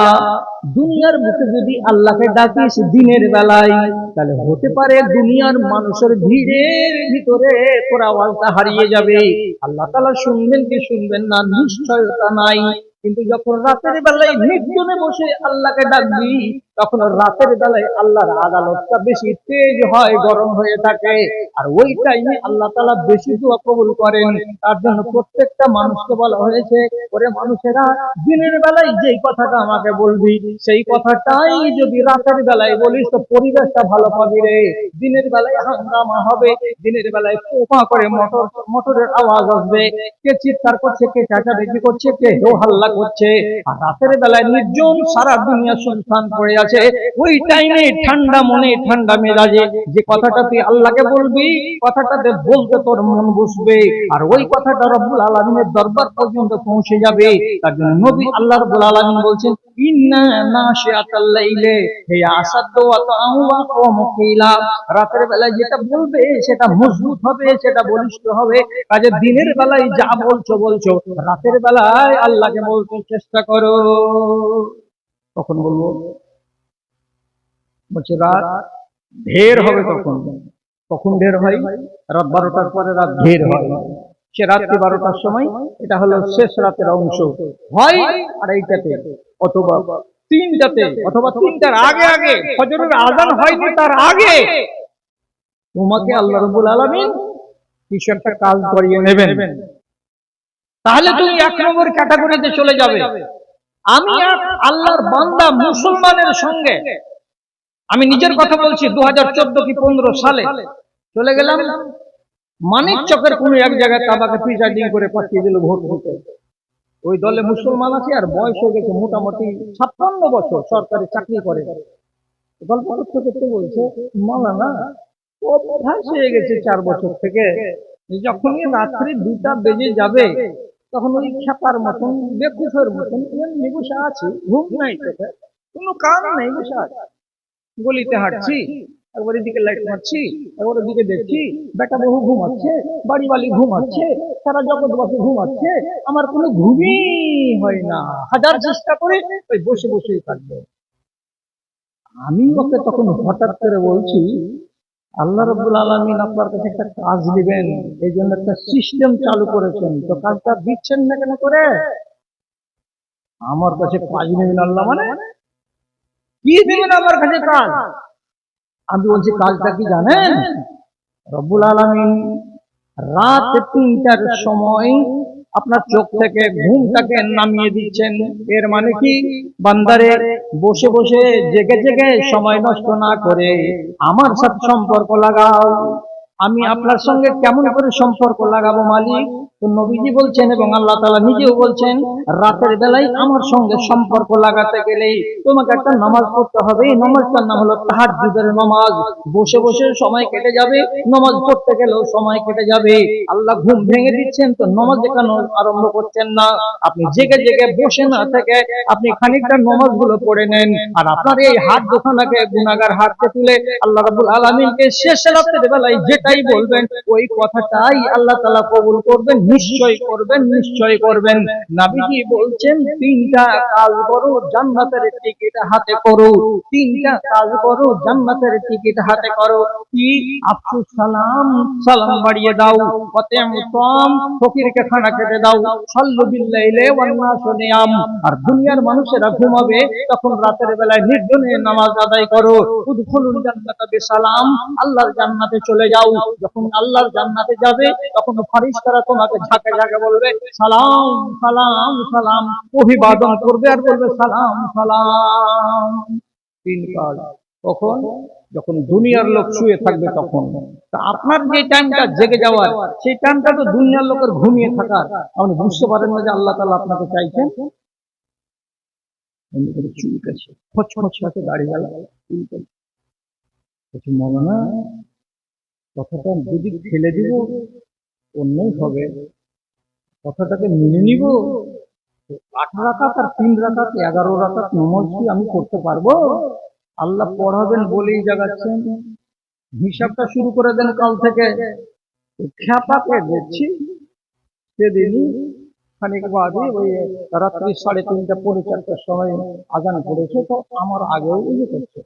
দুনিয়ার বুকে যদি আল্লাহকে ডাকিস দিনের বেলায়, তাহলে হতে পারে দুনিয়ার মানুষের ভিড়ের ভিতরে তোর আওয়াজটা হারিয়ে যাবে। আল্লাহ তাআলা শুনবেন কি শুনবেন না নিশ্চয়তা নাই। কিন্তু যখন রাতের বেলায় নির্জনে বসে আল্লাহকে ডাকবি, তখন রাতের বেলায় আল্লাহর আদালতটা বেশি তেজ হয়, গরম হয়ে থাকে। আর ওই টাইমে আল্লাহ তাআলা বেশি দোয়া কবুল করেন। তার জন্য প্রত্যেকটা মানুষকে বলা হয়েছে, ওরে মানুষেরা, দিনের বেলায় যেই কথাটা আমাকে বলবি, সেই কথাটাই যদি রাতের বেলায় বলিস তো পরিবেশটা ভালো পাবি রে। দিনের বেলায় হাঙ্গামা হবে, দিনের বেলায় পোপা করে মোটরের আওয়াজ আসবে, কে চিৎকার করছে, কে চেঁচামেচি করছে, কে হো হাল্লা করছে। আর রাতের বেলায় নির্জন, সারা দুনিয়া শুনশান পড়ে আছে। ওই টাইমে ঠান্ডা মনে ঠান্ডা মেজাজে যে কথাটা তুই আল্লাহকে বলবি, কথাটাতে বলতে তোর মন বসবে, আর ওই কথাটা রব্বুল আলামিনের দরবার পর্যন্ত পৌঁছে যাবে। তার জন্য নবী আল্লাহ রাব্বুল আলামিন বলছেন ইন্না নাশিআতাল লাইলি হিয়া আসাদ্দু ওয়াতাআন ওয়া আকওয়ামু কিলা। রাতের বেলায় যেটা বলবে সেটা মজবুত হবে, সেটা বলিষ্ঠ হবে। কাজে দিনের বেলায় যা বলছো রাতের বেলায় আল্লাহকে বলতে চেষ্টা করো। কখন বলবো? বলছে রাত ঢের হবে তখন। কখন ঢের হয়? রাত 12টার পরে রাত ঢের হয়। সে রাত্রি 12টার সময়, এটা হলো শেষ রাতের অংশ, হয় 2:30টাতে অথবা 3টাতে অথবা 3টার আগে আগে, ফজরের আযান হয়নি তার আগে তোমাকে আল্লাহ রাব্বুল আলামিন কিছু একটা কাজ করিয়ে নেবেন। তাহলে তুমি 1 নম্বর ক্যাটাগরিতে চলে যাবে। আমি এক আল্লাহর বান্দা মুসলমানের সঙ্গে, আমি নিজের কথা বলছি, 2014 কি 15 সালে চলে গেলাম মানিকচকের কোন এক জায়গায়, তাবাকে প্রিজাইডিং করে পাঠিয়ে দিল ভোট দিতে। ওই দলে মুসলমান আছে, আর বয়স হয়ে গেছে মোটামুটি 56 বছর, সরকারি চাকরি করে। গল্প করতে করতে বলছে, মাওলানা ও অভ্যাস হয়ে গেছে 4 বছর থেকে, যখনই রাত্রি 2টা বেজে যাবে তখন ওই খেপার মতন, বেকুফের মতন এমনি বসে আছি, ঘুম নাই চোখে, কোনো কাম নেই, বসে আছি, গলিতে হাঁটছি, একবার এদিকে লাইট মারছি, একবার ওদিকে দেখছি, বেটা বহু ঘুমাচ্ছে, বাড়ি বাড়ি ঘুমাচ্ছে, সারা জগৎবাসী ঘুমাচ্ছে, আমার কোনো ঘুমই হয় না, হাজার চেষ্টা করে ওই বসে বসেই থাকবে। আমি ওকে তখন হঠাৎ করে বলছি, আল্লাহ রাব্বুল আলামিন আপনার কাছে একটা কাজ দিবেন, এই জন্য একটা সিস্টেম চালু করেছেন, তো কাজটা দিচ্ছেন না কেন করে? আমার কাছে কাজ নেবেন আল্লাহ মানে কি দিবেন আমার কাছে কাজ? আমি বলছি কাজটা কি জানেন? রব্বুল আলামিন রাত 3টার সময় আপনার চোখ থেকে ঘুমটাকে নামিয়ে দিচ্ছেন। এর মানে কি? বান্দারে বসে বসে জেগে জেগে সময় নষ্ট না করে আমার সাথে সম্পর্ক লাগাও। আমি আপনার সঙ্গে কেমন করে সম্পর্ক লাগাবো মালিক? তো নবীজি বলছেন এবং আল্লাহ তাআলা নিজেও বলছেন, রাতের বেলায় আমার সঙ্গে সম্পর্ক লাগাতে গেলে তোমাকে একটা নামাজ পড়তে হবে। এই নামাজটার নাম হলো তাহাজ্জুদের নামাজ। বসে বসে সময় কেটে যাবে, নামাজ পড়তে গেলেও সময় কেটে যাবে। আল্লাহ ঘুম ভেঙে দিচ্ছেন, তো নামাজ কেন আরম্ভ করছেন না? আপনি জেগে জেগে বসে না থেকে আপনি খানিকটা নামাজগুলো পড়ে নেন, আর আপনার এই হাত দুখানাকে গুনাহগার হাতকে তুলে আল্লাহ রাব্বুল আলামিনকে শেষ রাতের বেলায় যেটাই বলবেন ওই কথাটাই আল্লাহ তাআলা কবুল করবেন, নিশ্চয় করবেন, নিশ্চয় করবেন। নবীজি বলছেন 3টা কাজ করো, জান্নাতের টিকিট হাতে করো। 3টা কাজ করো, জান্নাতের টিকিট হাতে করো। কি? আফসুস সালাম, সালাম বাড়িয়ে দাও। ওয়াতাম, ফকিরকে খানা খেতে দাও। সাল্লু বিল্লাইলি ওয়ান নাসু নিয়াম। আর দুনিয়ার মানুষেরা ঘুমাবে, তখন রাতের বেলায় নির্জনে নামাজ আদায় করো। উদখুলুল জান্নাতা বিসালাম, আল্লাহর জান্নাতে চলে যাও। যখন আল্লাহর জান্নাতে যাবে, তখন ফেরেশতারা তোমাকে ঝাঁকে ঝাঁকে বলবে সালাম সালাম সালাম, অভিবাদন করবে আর বলবে সালাম সালাম। 3 কাজ। কখন? যখন দুনিয়ার লোক শুয়ে থাকবে তখন। তা আপনার যে টাইমটা জেগে যাওয়ার, সেই টাইমটা তো দুনিয়ার লোকের ঘুমিয়ে থাকার। আপনি বুঝতে পারেন না যে আল্লাহ তাআলা আপনাকে চাইছেন? এমনি করে চুলকাছে, খচখচ কাছে দাড়ি গেল চুলকাছে। বলছি মৌলানা, কথাটা যদি ফেলে দিব অন্যই হবে, কথাটাকে মেনে নিব। 8 রাকাত আর 3 রাকাত 11 রাকাত নামাজ কি আমি করতে পারবো? আল্লাহ পড়াবেন বলেই জাগাচ্ছেন, হিসাবটা শুরু করে দেন কাল থেকে। খ্যাপাকে দেখছি সেদিনই খানিক বাদে ওই রাত্রি 3:30 পৌনে 4টার সময় আজান পড়েছে, তো আমার আগেও উজু করছে।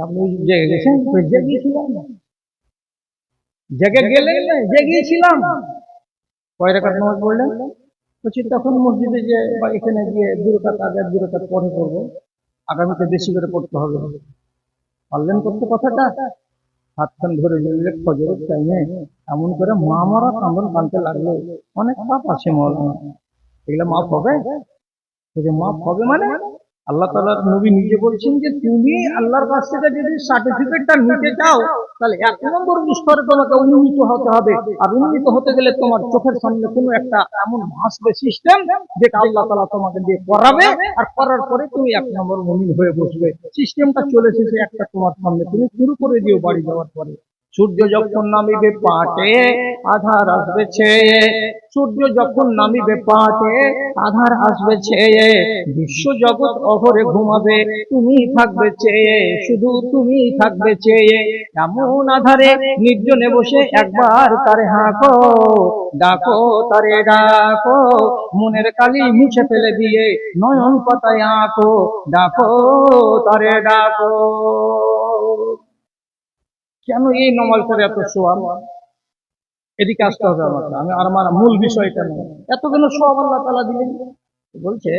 আপনি জেগে গেছেন? জেগেছিলাম। জেগে গেলেন না, জেগেছিলাম। কয় রাকাত নামাজ পড়লেন? বলছি তখন মসজিদে যে বা এখানে গিয়ে 2 রাকাত আগে 2 রাকাত পরে পড়বো, আগামীতে বেশি করে পড়তে হবে। পারলেন করতে কথাটা? হাতখান ধরে নিলে ফজরের টাইমে এমন করে মা মারা কান্দন কানতে লাগলো। অনেক পাপ আছে মৌলানা, এগুলো মাফ হবে? মাফ হবে মানে আল্লাহ তাআলার নবী নিজে বলছেন যে তুমি আল্লাহর কাছ থেকে যদি সার্টিফিকেটটা নিতে চাও, তাহলে 1 নম্বর স্তরে তোমাকে উন্নীত হতে হবে। আর উন্নীত হতে গেলে তোমার চোখের সামনে কোনো একটা এমন আসবে সিস্টেম, যেটা আল্লাহ তাআলা তোমাকে দিয়ে করাবে, আর করার পরে তুমি 1 নম্বর মুমিন হয়ে বসবে। সিস্টেমটা চলে এসেছে একটা তোমার সামনে, তুমি শুরু করে দিও বাড়ি যাওয়ার পরে। সূর্য যখন নামিবে পাটে, আধার আসবে ছেয়ে। সূর্য যখন নামিবে পাটে, আধার আসবে ছেয়ে। বিশ্ব জগৎ অহরে ঘুমাবে, তুমি থাকবে চেয়ে, শুধু তুমি থাকবে চেয়ে। এমন আধারে নির্জনে বসে একবার তারে হাঁকো, ডাকো তারে ডাকো। মনের কালি মুছে ফেলে দিয়ে নয়ন পাতায় আঁকো, ডাকো তারে ডাকো। কেন এই নামাজটার এত সোয়াব? এদিকে আসতে হবে আমাকে, আমার মূল বিষয়টা নেই। এত কেন সোয়াব আল্লাহ তাআলা দিলেন? বলছে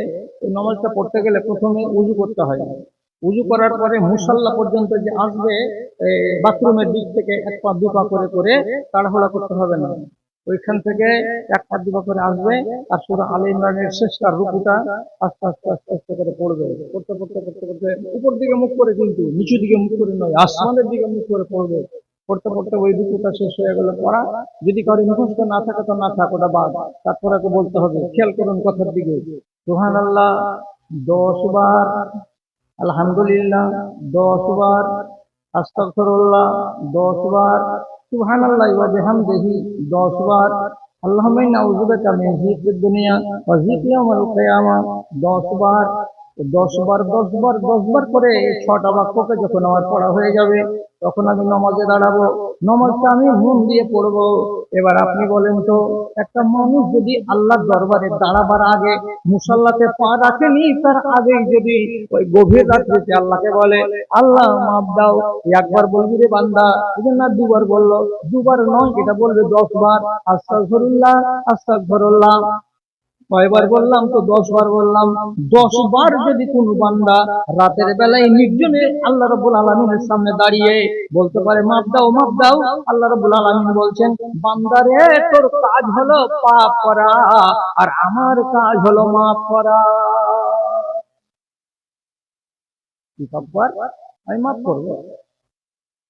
এই নামাজটা পড়তে গেলে প্রথমে উযু করতে হয়। উযু করার পরে মুসাল্লা পর্যন্ত যে আসবে, বাথরুমের দিক থেকে 1 পা 2 পা করে করে তাড়াহুড়া করতে হবে না। ওইখান থেকে 1 পা 2 পা করে আসবে, আর সূরা আলে ইমরানের শেষটার রুকুটা আস্তে আস্তে আস্তে আস্তে করে পড়বে। পড়তে পড়তে পড়তে পড়তে উপর দিকে মুখ করে, কিন্তু নিচু দিকে মুখ করে নয়, আসমানের দিকে মুখ করে পড়বে। পড়তে পড়তে ওই রুকুটা শেষ হয়ে গেল পড়া। যদি কারো মুখস্থ না থাকে তো না থাক, ওটা বাদ। তারপরে বলতে হবে, খেয়াল করুন কথার দিকে। সুবহানাল্লাহ 10 বার, আলহামদুলিল্লাহ 10 বার, আস্তাগফিরুল্লাহ 10 বার, সুবহানাল্লাহি ওয়া বিহামদিহি 10 বার, আল্লাহুম্মা ইন্না আউযু বিকা মিন যিকরিদ দুনিয়া ওয়া যিকরি ইয়াউমিল কিয়ামা 10 বার। 10 বার 10 বার 10 বার করে 6টা বাক্যকে যখন আমার পড়া হয়ে যাবে, তখন আমি নামাজে দাঁড়াবো। নামাজটা আমি মন দিয়ে পড়বো। এবার আপনি বলেন তো, একটা মানুষ যদি আল্লাহর দরবারে দাঁড়াবার আগে মুসাল্লাতে পা রাখেনি, তার আগেই যদি ওই গভীর রাত্রিতে আল্লাহকে বলে আল্লাহ মাফ দাও, একবার বলবি রে বান্দা, এই না 2 বার বললো, 2 বার নয়, এটা বলবে 10 বার। আস্তাগফিরুল্লাহ আস্তাগফিরুল্লাহ। কয়বার বললাম? তো 10 বার বললাম। 10 বার যদি কোনো বান্দা রাতের বেলায় নির্জনে আল্লাহ রাব্বুল আলামিনের সামনে দাঁড়িয়ে বলতে পারে মাফ দাও মাফ দাও, আল্লাহ রাব্বুল আলামিন বলছেন, বান্দারে তোর কাজ হলো পাপ করা, আর আমার কাজ হলো মাফ করা। কি পাপ কর, আমি মাফ করবো।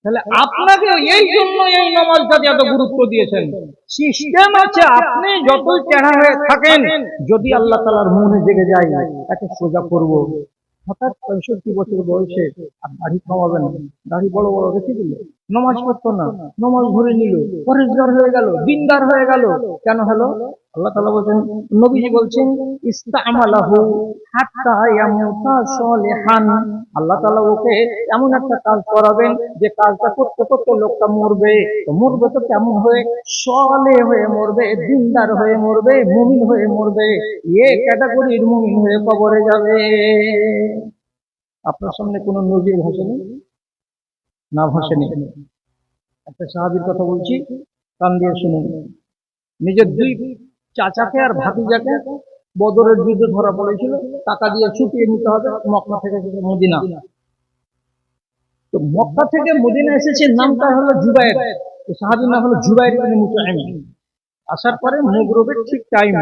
তাহলে আপনাকে এই জন্য এই নামাজটাতে এত গুরুত্ব দিয়েছেন। সিস্টেম আছে, আপনি যতই চেহারা হয়ে থাকেন, যদি আল্লাহ তাআলার মনে জেগে যায় একে সোজা করব। হঠাৎ 65 বছর বয়সে আর দাড়ি কমাবেন, দাড়ি বড় বড় রেখে দিল, নামাজ পড়তো না, নামাজ ধরে নিল, পরেশগার হয়ে গেল, দিনদার হয়ে গেল। কেন হলো? আল্লাহ তাআলা বলেন, নবীজি বলছেন, ইস্তামালাহু হাত্তা ইয়ামুতা সলিহান। আল্লাহ তাআলা ওকে এমন একটা কাজ করাবেন, যে কাজটা করতে করতে লোকটা মরবে। তো মরবে তো কেমন হয়ে? সলিহ হয়ে মরবে, দিনদার হয়ে মরবে, মুমিন হয়ে মরবে। এই ক্যাটাগরির মুমিন হয়ে কবরে যাবে। আপনার সামনে কোনো নজির ভাসেনি? না ভাসেনি। একটা সাহাবীর কথা বলছি, কান দিয়ে শুনুন। নিজের 2 চাচাকে আর ভাতিজাকে বদরের যুদ্ধে ধরা পড়েছিল, টাকা দিয়ে ছুটিয়ে নিতে হবে মক্কা থেকে মদিনা। তো মক্কা থেকে মদিনা এসেছে, নামটা হলো জুবাইর, সাহাবীর নাম হলো জুবাইর ইবনে মুতাইম। আসার পরে মুগরবের ঠিক টাইম,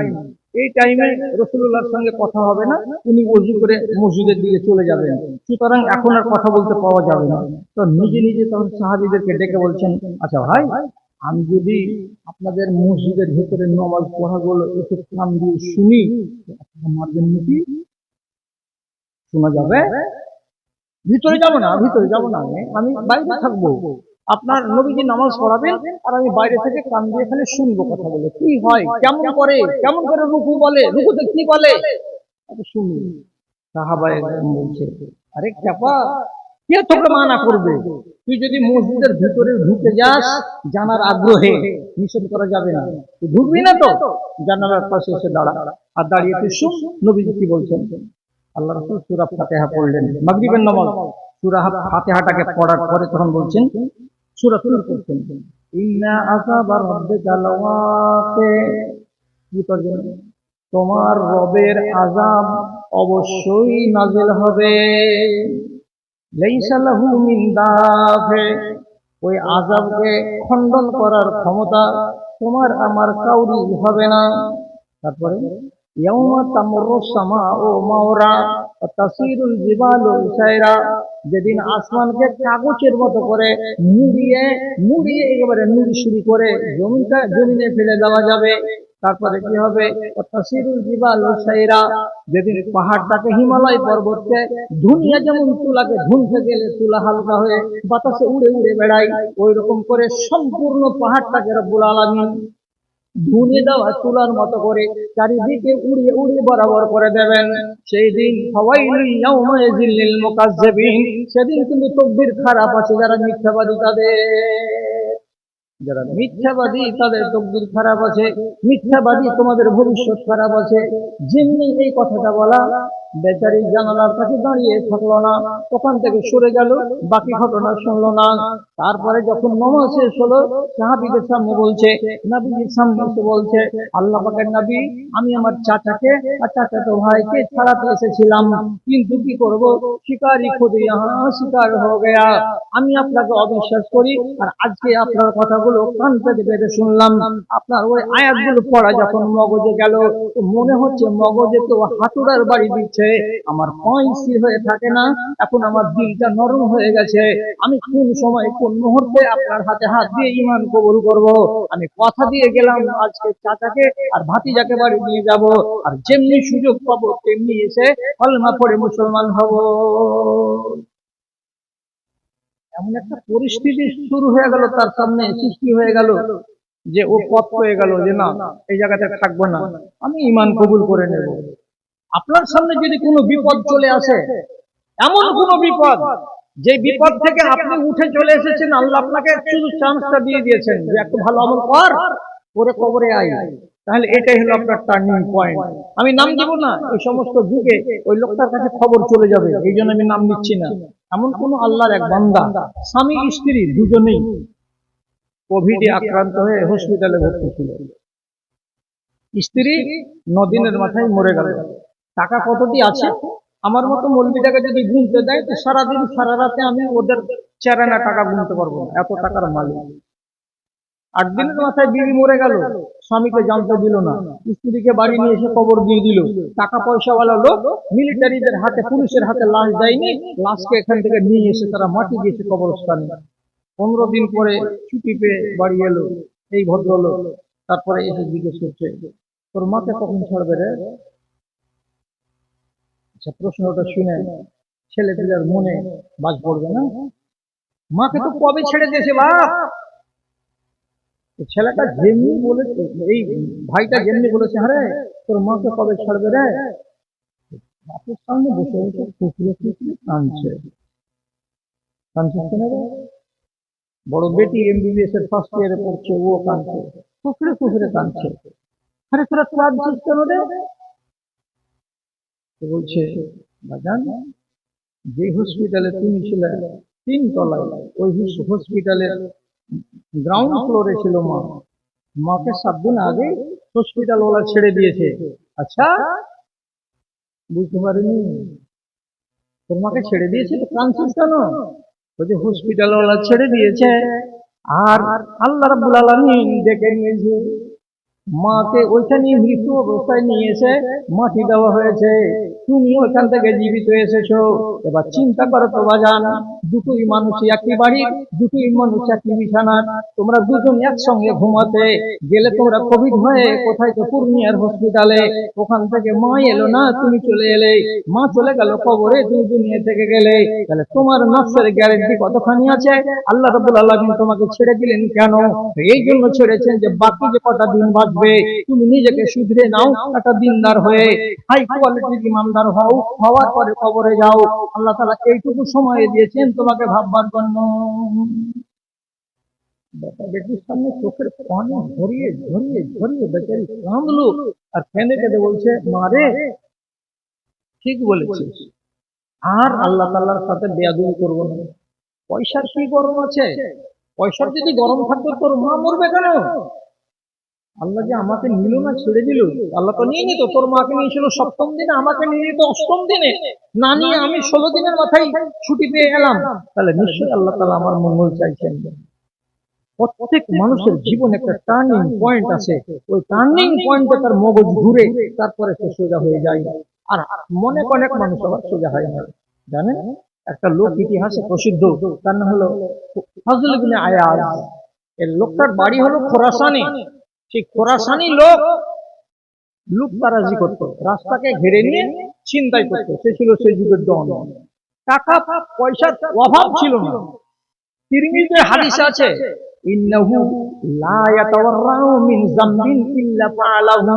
এই টাইমে রাসূলুল্লাহর সঙ্গে কথা হবে না, উনি ওযু করে মসজিদের দিকে চলে যাবেন। সুতরাং এখন আর কথা বলতে পাওয়া যাবে না। তো নিজে নিজে তখন সাহাবীদেরকে ডেকে বলছেন, আচ্ছা ভাই, আমি যদি আপনাদের মসজিদের ভেতরে নামাজ পড়াগুলো একটু কান দিয়ে শুনি, মারবেন নাকি? শোনা যাবে? ভিতরে যাব না, ভিতরে যাব না, আমি বাইরে থাকবো। আপনার নবীজি নামাজ পড়াবেন আর আমি বাইরে থেকে কান দিয়ে এখানে শুনবো কথা বলে কি হয়, কেমন করে রুকু বলে, রুকুতে কি বলে শুনবো। সাহাবায়ে কেরাম বলছে, আরে চাপা, কে তোকে মানা করবে? তুই যদি মসজিদের ভিতরে ঢুকে যাস জানার আগ্রহে, নিষেধ করা যাবে না। তুই ঢুকবি না তো জানালার পাশে এসে দাঁড়া, আর দাঁড়িয়ে তুই শুন নবীজি কি বলছেন। আল্লাহ রাসূল সূরা ফাতিহা পড়লেন মাগরিবের নামাজ। সূরা ফাতিহাটাকে পড়ার পরে তখন বলছেন, সূরা শুরু করছেন, ইন্না আযাবা রাব্বিকা লাওয়াকি, কি করবেন? তোমার রবের আযাব অবশ্যই নাযিল হবে। লাইসা লাহু মিন দাফে, ওই আযাবকে খণ্ডন করার ক্ষমতা তোমার আমার কাউরি হবে না। তারপরে ইয়াউমা তামুরু সামাউ মাওরা ওয়া তাসিরুল জিবালু সাইরা, যেদিন আসমানকে কাগজের মতো করে মুড়িয়ে মুড়িয়ে একেবারে নুড়ি করে জমিনে ফেলে দেওয়া যাবে। তারপরে কি হবে? ওয়া তাসিরুল জিবালু সাইরা, যেদিন পাহাড়টাকে, হিমালয় পর্বতকে দুনিয়া যেমন তুলাকে ধুনতে গেলে তুলা হালকা হয়ে বাতাসে উড়ে উড়ে বেড়ায়, ওই রকম করে সম্পূর্ণ পাহাড়টাকে রব্বুল আলামিন ধুনে দেওয়া তুলার মতো করে চারিদিকে উড়িয়ে উড়িয়ে বরাবর করে দেবেন। সেই দিন ফাওয়াইলুল ইয়াউমাইযিল লিল মুকাজ্জিবিন, সেদিন কিন্তু তকদীর খারাপ আছে যারা মিথ্যাবাদী তাদের তকদীর খারাপ আছে, মিথ্যাবাদী তোমাদের ভবিষ্যৎ খারাপ আছে। যেমনি এই কথাটা বলা, বেচারি জানালার কাছে দাঁড়িয়ে থাকলো না, ওখান থেকে সরে গেল, বাকি ঘটনা শুনলো না। তারপরে যখন নামাজ শেষ হলো, সাহাবীদের সামনে বলছে, নবীজির সামনে এসে বলছে, আল্লাহ পাকের নবী, আমি আমার চাচাকে আর চাচাতো ভাইকে ছাড়াতে এসেছিলাম, কিন্তু কি করব, শিকারি খুদ ইহা শিকার হয়ে গেয়া। আমি আপনাকে অবিশ্বাস করি, আর আজকে আপনার কথাগুলো কান পেতে পেতে শুনলাম। আপনার ওই আয়াতগুলো পড়া যখন মগজে গেল, তো মনে হচ্ছে মগজে তো হাতুড়ার বাড়ি দিচ্ছে। আমার পায় স্থির হয়ে থাকে না, এখন আমার দিলটা নরম হয়ে গেছে। আমি কোন সময় কোন মুহূর্তে আপনার হাতে হাত দিয়ে ঈমান কবুল করব। আমি কথা দিয়ে গেলাম আজকে চাচাকে আর ভাতিজাকে বাড়ি নিয়ে যাব, আর যেমনি সুযোগ পাবো তেমনি এসে কলমা পড়ে মুসলমান হব। এমন একটা পরিস্থিতি শুরু হয়ে গেল, তার সামনে সৃষ্টি হয়ে গেল, যে ও পথ পেয়ে গেল যে না, এই জায়গাতে থাকবো না, আমি ঈমান কবুল করে নেব। আপনার সামনে যদি কোনো বিপদ চলে আসে, এমন কোন বিপদ যে বিপদ থেকে আপনি উঠে চলে এসেছেন, আল্লাহ আপনাকে শুধু চান্সটা দিয়ে দিয়েছেন যে একটু ভালো আমল কর, করে কবরে আয়, তাহলে এটাই হলো আপনার টার্নিং পয়েন্ট। আমি নাম দেব না, এই সমস্ত যুগে ওই লোকটার কাছে খবর চলে যাবে, এই জন্য আমি নাম নিচ্ছি না। এমন কোন আল্লাহর এক বান্দা, স্বামী স্ত্রী দুজনেই কোভিডে আক্রান্ত হয়ে হসপিটালে ভর্তি ছিল। স্ত্রী 9 দিনের মাথায় মরে গেল। টাকা কতটি আছে? আমার মতো মৌলবীটাকে যদি গুনতে দেয় তো সারাদিন সারা রাতে আমি ওদের চেরানা টাকা গুনতে পারবো না, এত টাকার মালিক। 8 দিনের মাথায় বিবি মরে গেল, স্বামীকে জানতে দিল না, স্ত্রীকে বাড়ি নিয়ে এসে কবর দিয়ে দিল। টাকা পয়সাওয়ালা লোক মিলিটারিদের হাতে, পুলিশের হাতে লাশ দেয়নি, লাশকে এখান থেকে নিয়ে এসে তারা মাটি দিয়েছে কবরস্থানে। 15 দিন পরে ছুটি পেয়ে বাড়ি এলো এই ভদ্রলোক। তারপরে এসে জিজ্ঞেস করছে, তোর মাকে কখন ছাড়বে রে? আচ্ছা, প্রশ্নটা শুনে ছেলে পিলার মনে বাজ পড়বে না? মাকে তো কবে ছেড়ে দিয়েছে বাপ। ছেলেটা যেমনি বলেছে, এই ভাইটা যেমনি বলেছে, আরে তোর মাকে কবে ছাড়বে রে, বাপের সামনে বসে বসে কুকুরে কুকুরে কাঁদছে। বড় বেটি এমবিবিএস এর ফার্স্ট ইয়ারে পড়ছে, ও কাঁদছে, কুকুরে কুকুরে কাঁদছে। আরে তোরা কাঁদছিস কেন রে? বলছে, বাজান, যে হসপিটালে তুমি ছিলে 3 তলায়, ওই হসপিটালের গ্রাউন্ড ফ্লোরে ছিল মা। মাকে 7 দিন আগে হসপিটাল ওলা ছেড়ে দিয়েছে। আচ্ছা, বুঝতে পারিনি, তোর মাকে ছেড়ে দিয়েছে তো কাঁদছিস কেন? ওই যে হসপিটাল ওলা ছেড়ে দিয়েছে, আর আল্লাহ রাব্বুল আলামিন ডেকে নিয়েছে মাকে, ওইখানে মৃত্যু অবস্থায় নিয়ে এসে মাটি দেওয়া হয়েছে। তুমি ওখান থেকে জীবিত এসেছো। এবার চিন্তা করো তো বাজান, দুটোই মানুষ একই বাড়ির, দুটোই মানুষ একই বিছানার, তোমরা দুজন একসঙ্গে ঘুমাতে গেলে তোমরা কোভিড হয়ে কোথায় তো পূর্ণিয়ার হসপিটালে, ওখান থেকে মা এলো না, তুমি চলে এলে, মা চলে গেল কবরে, তুমি দুনিয়া থেকে গেলে, তাহলে তোমার নফসের গ্যারেন্টি কতখানি আছে? আল্লাহ রাব্বুল আলামিন তোমাকে ছেড়ে দিলেন কেন? এই জন্য ছেড়েছেন যে বাকি যে কটা দিন বাঁচবে তুমি নিজেকে শুধরে নাও, একটা দিনদার হয়ে হাই কোয়ালিটির ইমানদার হও, হওয়ার পরে কবরে যাও। আল্লাহ তাআলা এইটুকু সময় দিয়েছেন তোমাকে ভাববার জন্য। বেটির সামনে চোখের পানি ঝরিয়ে ঝরিয়ে ঝরিয়ে বেচারি কাঁদলো আর কেঁদে কেঁদে বলছে, মারে ঠিক বলেছিস, আর আল্লাহ তাআলার সাথে বেয়াদবি করবো না। পয়সার কি গরম আছে? পয়সার যদি গরম থাকতো তোর মা মরবে কেন? আল্লাহ যে আমাকে নিল না, ছেড়ে দিল। আল্লাহ তো নিয়ে নিত, তোর মাকে নিয়েছিল সপ্তম দিনে, আমাকে নিয়ে নিত অষ্টম দিনে, না নিয়ে আমি 16 দিনের মাথায় ছুটি পেয়ে গেলাম। তাহলে নিশ্চয়ই আল্লাহ তাআলা আমার মঙ্গল চাইছেন। প্রত্যেক মানুষের জীবনে একটা টার্নিং পয়েন্ট আছে, ওই টার্নিং পয়েন্টে তার মগজ ঘুরে তারপরে সে সোজা হয়ে যায়। আর মনে অনেক মানুষ আবার সোজা হয় না। জানেন, একটা লোক ইতিহাসে প্রসিদ্ধ, তার নাম হলো ফজল ইবনে আয়াজ। এই লোকটার বাড়ি হলো খোরাসানে। সেই খোরাসানি লোক লুটতারাজি করত, রাস্তাকে ঘিরে নিয়ে ছিনতাই করত। সে ছিল সেই যুগের ডন। টাকা পয়সার অভাব ছিল না। তিরমিজিতে হাদিস আছে, ইন্নাহু লা ইয়াতাওয়াররাউ মিন যামবিন ইল্লা ফাআলাহু।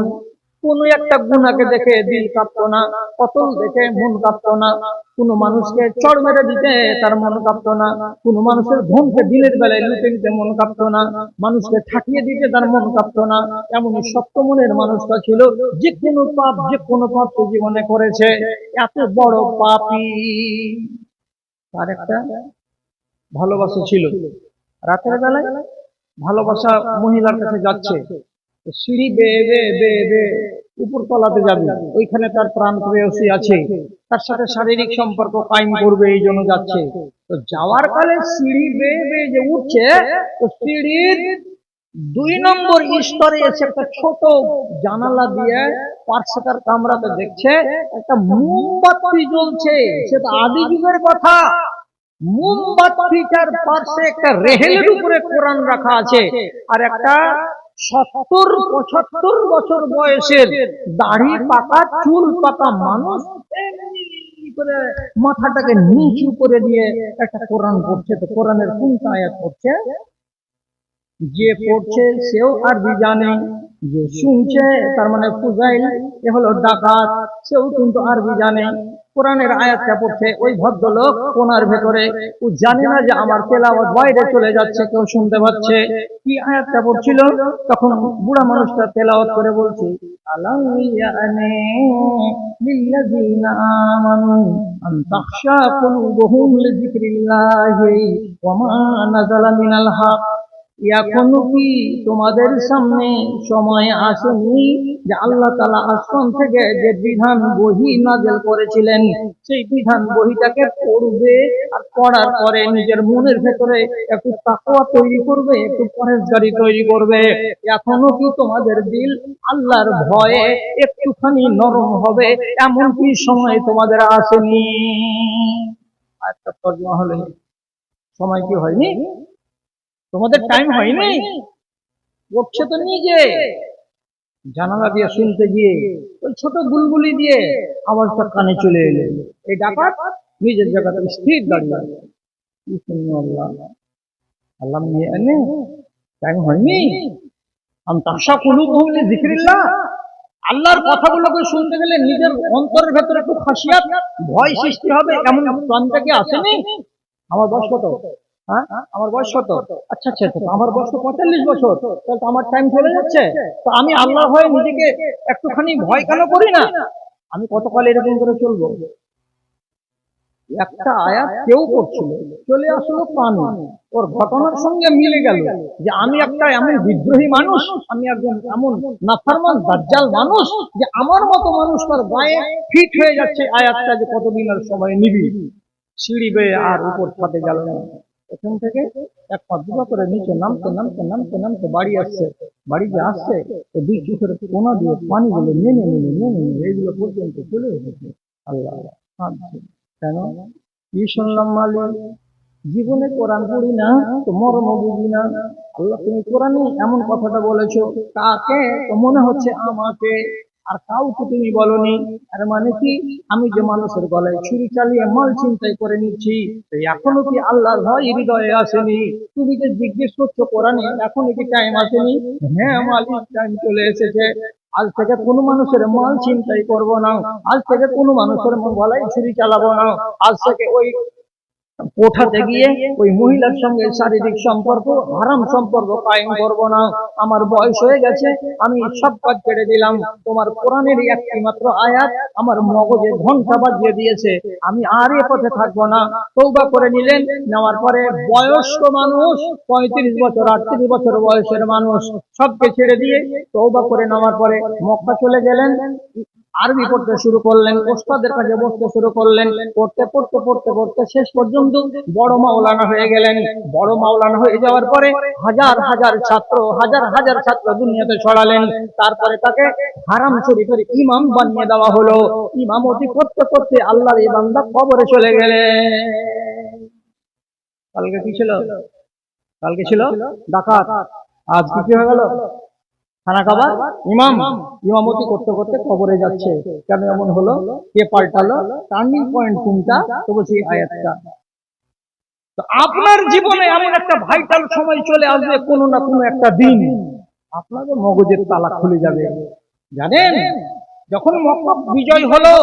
কোন একটা গুনাহকে দেখে দিল কাঁপতো না, কতল দেখে মন কাঁপতো না, কোন মানুষকে চড় মেরে দিতে তার মন কাঁপতো না, কোন মানুষের ধনকে দিনের বেলায় লুটে নিতে মন কাঁপতো না, মানুষকে ঠাকিয়ে দিতে তার মন কাঁপতো না। এমনই শক্ত মনের মানুষটা ছিল। যে কোনো পাপ সে জীবনে করেছে। এত বড় পাপী, তার একটা ভালোবাসা ছিল। রাতের বেলায় ভালোবাসা মহিলার কাছে যাচ্ছে, সিঁড়ি বেয়ে বেয়ে বেয়ে বেয়ে উপর তলাতে যাবে, ওইখানে তার প্রাণ প্রেয়সী আছে, তার সাথে শারীরিক সম্পর্ক কায়েম করবে, এই জন্য যাচ্ছে। তো যাওয়ার কালে সিঁড়ি বেয়ে বেয়ে যে উঠছে, তো সিঁড়ির 2 নম্বর স্তরে এসে একটা ছোট জানালা দিয়ে পার্শ্বকার কামরাতে দেখছে একটা মোমবাতি জ্বলছে। সেটা আদি যুগের কথা। মোমবাতিটার পাশে একটা রেহেলের উপরে কোরআন রাখা আছে, আর একটা 70-75 বছর বয়সের দাড়ি পাকা চুল পাকা মানুষ করে মাথাটাকে নিচু করে দিয়ে একটা কোরআন পড়ছে। তো কোরআনের কোনটা আয়াত পড়ছে? যে পড়ছে সেও আরবি জানে, যে শুনছে তার মানে ফুজাইল, এ হলো ডাকাত, সেও কিন্তু আরবি জানে। কোরআনের আয়াতটা পড়ছে, ওই ভদ্রলোক কোনার ভেতরে, ও জানে না যে আমার তেলাওয়াত বাইরে চলে যাচ্ছে, কেউ শুনতে পাচ্ছে। কি আয়াতটা পড়ছিল? তখন বুড়া মানুষটা তেলাওয়াত করে বলছে, আলাম ইয়ানি লিল্লাযিনা আমানু আন তাখশা কুলুবুহুম লিযিকরিল্লাহি ওয়া মা নাযালা মিনাল হক। এখনো কি তোমাদের সামনে সময় আসেনি যে আল্লাহ তাআলা আসমান থেকে যে বিধান বহি নাযিল করেছিলেন, সেই বিধান বহিটাকে পড়বে, আর পড়ার পরে নিজের মনের ভেতরে একটু তাকওয়া তৈরি করবে, একটু পরহেজগারি তৈরি করবে। এখনো কি তোমাদের দিল আল্লাহর ভয়ে একটুখানি নরম হবে, এমন কি সময় তোমাদের আসেনি? আয়াতটা তর্জমা হলো, সময় কি হয়নি? তোমাদের টাইম হয়নি? পড়ছে তো নিজে জানালা দিয়ে শুনতে গিয়ে ওই ছোট বুলবুলি দিয়ে আওয়াজটা কানে চলে এলো। এই ডাকাত নিজের জায়গাতে স্থির দাঁড়িয়ে, কি শুনলো আল্লাহ, আল্লাহ নিয়ে এনে টাইম হয়নি। আমি তাশা কুলুবুহুম লিযিকরিল্লাহ, আল্লাহর কথাগুলোকে শুনতে গেলে নিজের অন্তরের ভেতরে একটু খাসিয়াত, ভয় সৃষ্টি হবে, এমন প্রাণটা কি আসেনি? আমার বয়স কত? আমার বয়স কত? আচ্ছা আচ্ছা, আমার বয়স 45 বছর, তাহলে তো আমার টাইম চলে যাচ্ছে। তো আমি আল্লাহ হয়ে নিজেকে একটুখানি ভয় কেন করি না? আমি কতকাল এরকম করে চলবো? একটা আয়াত কেউ করছিল, চলে আসলো পানি, ওর ঘটনার সঙ্গে মিলে গেল যে আমি একটা এমন বিদ্রোহী মানুষ, আমি একজন এমন নাফরমান দাজ্জাল মানুষ, যে আমার মতো মানুষ তার গায়ে ফিট হয়ে যাচ্ছে আয়াতটা, যে কতদিন আর সময় নিবি। সিঁড়ি বেয়ে আর উপর ছাদে গেল না, এখান থেকে এক পা দুপা করে নিচে নামতে নামতে নামতে নামতে বাড়ি আসছে। বাড়ি যে আসছে, তো 2 চোখের কোনা দিয়ে পানিগুলো নেমে নেমে নেমে নেমে এইগুলো পর্যন্ত চলে এসেছে। আল্লাহ আচ্ছা, কেন কি শুনলাম মালিক, জীবনে কোরআন পড়ি না তো মর্ম বুঝি না। আল্লাহ তুমি কোরআনে এমন কথাটা বলেছো, কাকে? তো মনে হচ্ছে আমাকে, আর কাউকে তুমি বলনি। আর মানে কি, আমি যে মানুষের গলায় ছুরি চালিয়ে মাল ছিনতাই করে নিচ্ছি, তো এখনো কি আল্লাহর ভয় হৃদয়ে আসেনি? তুমি যে জিজ্ঞেস করছো কোরআনে এখনো কি টাইম আসেনি? হ্যাঁ মালিক, টাইম চলে এসেছে। আজ থেকে কোনো মানুষের মাল ছিনতাই করব না, আজ থেকে কোনো মানুষের গলায় ছুরি চালাবো না, আজ থেকে ওই কোঠাতে গিয়ে ওই মহিলার সঙ্গে শারীরিক সম্পর্ক, হারাম সম্পর্ক কায়েম করব না। আমার বয়স হয়ে গেছে, আমি সব কাজ ছেড়ে দিলাম। তোমার কোরআনের একটি মাত্র আয়াত আমার মগজে ঘন্টা বাজিয়ে দিয়েছে, আমি আর এ পথে থাকবো না। তওবা করে নিলেন, নেওয়ার পরে বয়স্ক মানুষ, 35 বছর 38 বছর বয়সের মানুষ, সবকে ছেড়ে দিয়ে তওবা করে নেওয়ার পরে মক্কা চলে গেলেন। আরবি পড়তে শুরু করলেন, ওস্তাদের কাছে বসতে শুরু করলেন। পড়তে পড়তে পড়তে পড়তে শেষ পর্যন্ত বড় মাওলানা হয়ে গেলেন। বড় মাওলানা হয়ে যাওয়ার পরে হাজার হাজার ছাত্র, হাজার হাজার ছাত্র দুনিয়াতে ছড়ালেন। তারপরে তাকে হারাম শরীফের ইমাম বানিয়ে দেওয়া হলো। ইমামতি করতে করতে আল্লাহর এই বান্দা কবরে চলে গেলেন। কালকে কি ছিল? কালকে ছিল ডাকাত, আজ কি হয়ে গেল? খানা খাবার ইমাম। ইমামতি করতে করতে কবরে যাচ্ছে। কেন এমন হলো? কে পাল্টালো? টার্নিং পয়েন্ট কোনটা? তো বলছি আয়াতটা। তো আপনার জীবনে এমন একটা ভাইটাল সময় চলে আসবে, কোনো না কোনো একটা দিন আপনাদের মগজের তালা খুলে যাবে। জানেন, যখন মক্কা বিজয় হলো,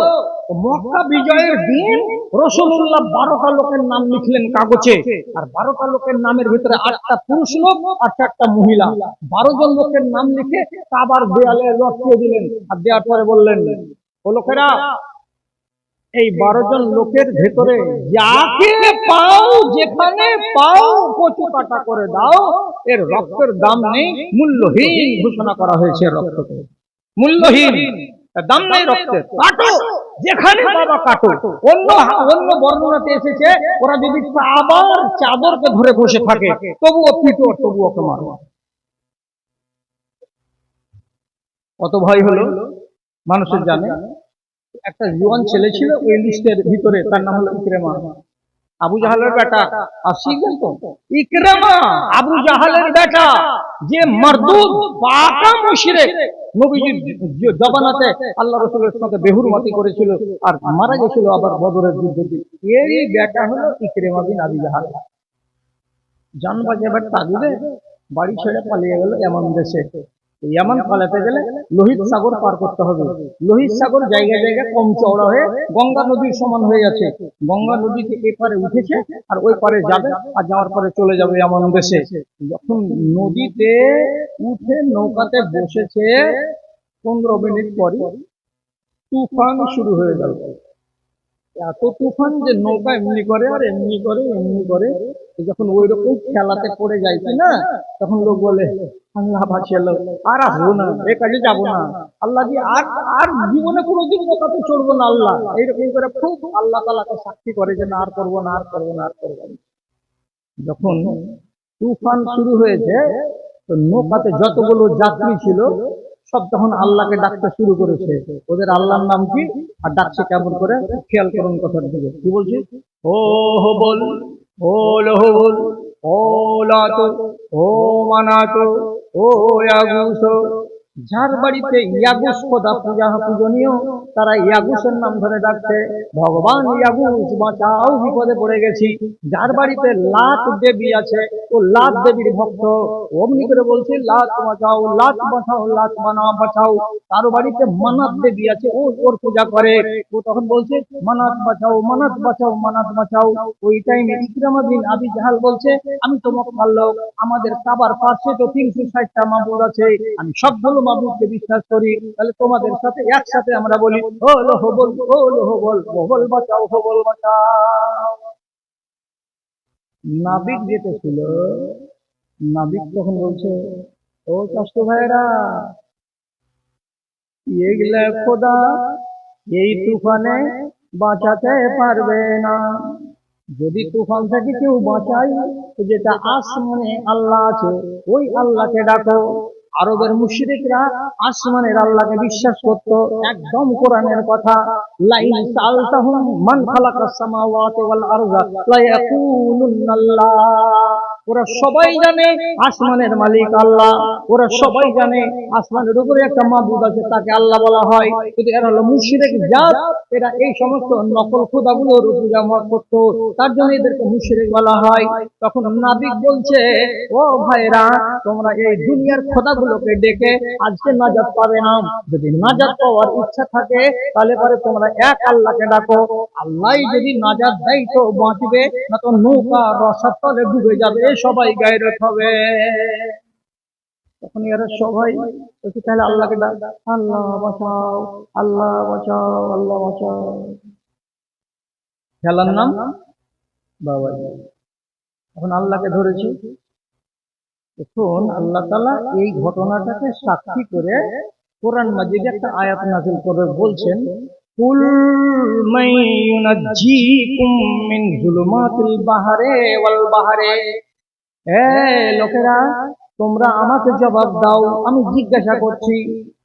মক্কা বিজয়ের দিন রাসূলুল্লাহ 12টা লোকের নাম লিখলেন কাগজে, আর 12টা লোকের নামের ভিতরে 8টা পুরুষ লোক আর 4টা মহিলা। 12 জন লোকের নাম লিখে কাবার দেয়ালে লটকিয়ে দিলেন, আর দেওয়ার পরে বললেন, ও লোকেরা, এই 12 জন লোকের ভেতরে যাকে পাও, যেখানে পাও কচু কাটা করে দাও, এর রক্তের দাম নেই, মূল্যহীন ঘোষণা করা হয়েছে। রক্তকে মূল্যহীন, দাম নেই রক্তের, কাটো, যেখানে বাবা কাটো। অন্য অন্য বর্ণনাতে এসেছে, ওরা যদি কাবার চাদরকে ধরে বসে থাকে তবুও পিটো, তবুও ওকে মারো। কত ভয় হলো মানুষের জানে। একটা জোয়ান ছেলে ছিল ওই লিস্টের ভিতরে, তার নাম হলো ইকরামা, আবু জাহালের বেটা। আর শিখবেন তো, ইকরামা আবু জাহালের বেটা, যে মারদুদ পাকা মুশরিক, নবীজির জবানাতে আল্লাহ রাসূলের সাথে বেহুরমতি করেছিল আর মারা গেছিল আবার বদরের যুদ্ধে। এরই বেটা হলো ইকরামা বিন আবু জাহাল। জান বাঁচাবার তাগিদে বাড়ি ছেড়ে পালিয়ে গেল এমন দেশে। ইয়ামান পালাতে গেলে লোহিত সাগর পার করতে হবে। লোহিত সাগর জায়গায় জায়গায় কম চওড়া হয়ে গঙ্গা নদীর সমান হয়ে যাচ্ছে। গঙ্গা নদীতে এপারে উঠেছে আর ওই পারে যাবে, আর যাওয়ার পরে চলে যাবে এমন দেশে। যখন নদীতে উঠে নৌকাতে বসেছে, 15 মিনিট পরে তুফান শুরু হয়ে গেল। এত তুফান যে নৌকা এমনি করে আর এমনি করে এমনি করে। যখন ওই রকম খেলাতে পড়ে যায় কিনা, তখন লোক বলে, আল্লাহ বাঁচালো, আর আসবো না, এ কাজে যাবো না, আল্লাহ কি আর আর জীবনে কোনোদিন নৌকাতে চড়বো না। আল্লাহ এইরকম করে খুব আল্লাহ তাআলাকে সাক্ষী করে যে না, আর করবো না, আর করবো না, আর করবো না। যখন তুফান শুরু হয়েছে, তো নৌকাতে যতগুলো যাত্রী ছিল সব তখন আল্লাহকে ডাকতে শুরু করেছে। ওদের আল্লাহর নাম কি আর ডাকছে কেমন করে, খেয়াল করুন কথার দিকে। কি বলছে? ও হবল, ও লহবল, ও লাত, ও মানাত, ও ইয়াগুস। যার বাড়িতে ইয়াগুস খোদা পূজনীয়, তারা ইয়াগুসের নাম ধরে ডাকছে, ভগবান ইয়াগুস বাঁচাও, বিপদে পড়ে গেছি। যার বাড়িতে লাত দেবী আছে, ও লাত দেবীর ভক্ত, অমনি করে বলছে লাত বাঁচাও, লাত বাঁচাও, লাত বাঁচাও। কারো বাড়িতে মানাত দেবী আছে, ও ওর পূজা করে, ও তখন বলছে মানাত বাঁচাও, মানাত বাঁচাও, মানাত বাঁচাও। ওই টাইমে ইকরামা বিন আবি জাহাল বলছে, আমি তো মক্কার লোক, আমাদের কাবার পাশে তো 360টা মাবুদ আছে, আমি সবগুলো মাবুদকে বিশ্বাস করি, তাহলে তোমাদের সাথে একসাথে আমরা বলি, ও হবল, ও হবল, হবল বাঁচাও, হবল বাঁচাও। নাবিক যেতেছিল, নাবিক তখন বলছে, ও কষ্ট ভাইরা, এগুলা খোদা এই তুফানে বাঁচাতে পারবে না। যদি তুফান থেকে কেউ বাঁচাই, তো যেটা আসমানে আল্লাহ আছে ওই আল্লাহকে ডাকো। আরবের মুশরিকরা আসমানের আল্লাহকে বিশ্বাস করত, একদম কোরআনের কথা, লাইন সালতাহুম মান খালাকাস সামাওয়াতি ওয়াল আরদা লা ইয়াকুলুনাল্লাহ। ওরা সবাই জানে আসমানের মালিক আল্লাহ, ওরা সবাই জানে আসমানের উপরে একটা মাবুদ আছে, তাকে আল্লাহ বলা হয়, কিন্তু এরা হলো মুশরিক জাত। এরা এই সমস্ত নকল খোদাগুলোর পূজা করত, তার জন্য এদেরকে মুশরিক বলা হয়। তখন নাবিক বলছে, ও ভাইরা, তোমরা এই দুনিয়ার খোদাগুলোকে ডেকে আজকে নাজাত পাবে না। যদি নাজাত পাওয়ার ইচ্ছা থাকে তাহলে পরে তোমরা এক আল্লাহকে ডাকো, আল্লাহ যদি নাজাত দেয় তো বাঁচবে, না তো নৌকা রসার তলে ডুবে যাবে, সবাই গায়রত হবে। তখন এরা সবাই বলছে, তাহলে আল্লাহকে ডাক, আল্লাহ বাঁচাও, আল্লাহ বাঁচাও, আল্লাহ বাঁচাও। খেলার নাম বাবা। এখন আল্লাহকে ধরেছে। এখন আল্লাহ তাআলা এই ঘটনাটাকে সাক্ষী করে কোরআন মাজিদে একটা আয়াত নাযিল করে বলছেন, কুল মান ইউনাজ্জিকুম মিন যুলুমাতিল বাহরি ওয়াল বাহরি। হে লোকেরা, তোমরা আমাকে জবাব দাও, আমি জিজ্ঞাসা করছি,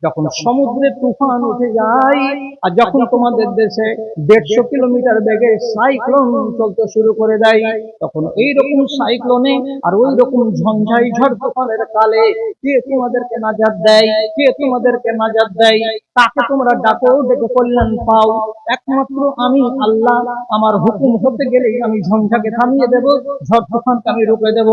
যখন সমুদ্রে তুফান উঠে যায় আর যখন তোমাদের দেশে 150 কিলোমিটার বেগে সাইক্লোন চলতে শুরু করে দেয়, তখন এইরকম সাইক্লোনে আর ওই রকম ঝঞ্ঝাই ঝড় তুফানের কালে কে তোমাদেরকে নাজাত দেয়? কে তোমাদেরকে নাজাত দেয়? তাকে তোমরা ডাকো, ডেকে কল্যাণ পাও। একমাত্র আমি আল্লাহ। আমার হুকুম হতে গেলেই আমি ঝঞ্ঝাকে থামিয়ে দেব, ঝড় তুফানকে আমি রুখে দেব।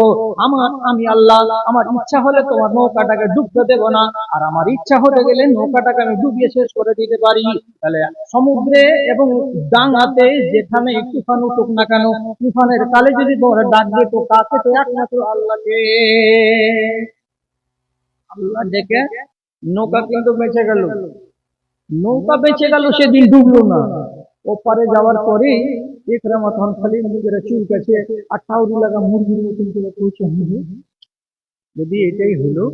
আমি আল্লাহ, আমার ইচ্ছা হলে তোমার নৌকাটাকে ডুবতে দেব না, আর আমার ইচ্ছা হতে গেলে নৌকাটাকে আমি ডুবিয়ে শেষ করে দিতে পারি। তাহলে সমুদ্রে এবং ডাঙাতে যেখানে তুফান উঠুক না কেন, তুফানের কালে যদি তোমরা ডাকবে তো কাকে? তো একমাত্র আল্লাহকে। আল্লাহ ডেকে নৌকা কিন্তু বেঁচে গেল। নৌকা বেঁচে গেল, সেদিন ডুবলো না। ওপারে যাওয়ার পরে ইকরামা তখন খালি নিজেরা চুলকাছে আর টাউরি লাগা মুরগির মতন করে কইছে, যদি এটাই হলো,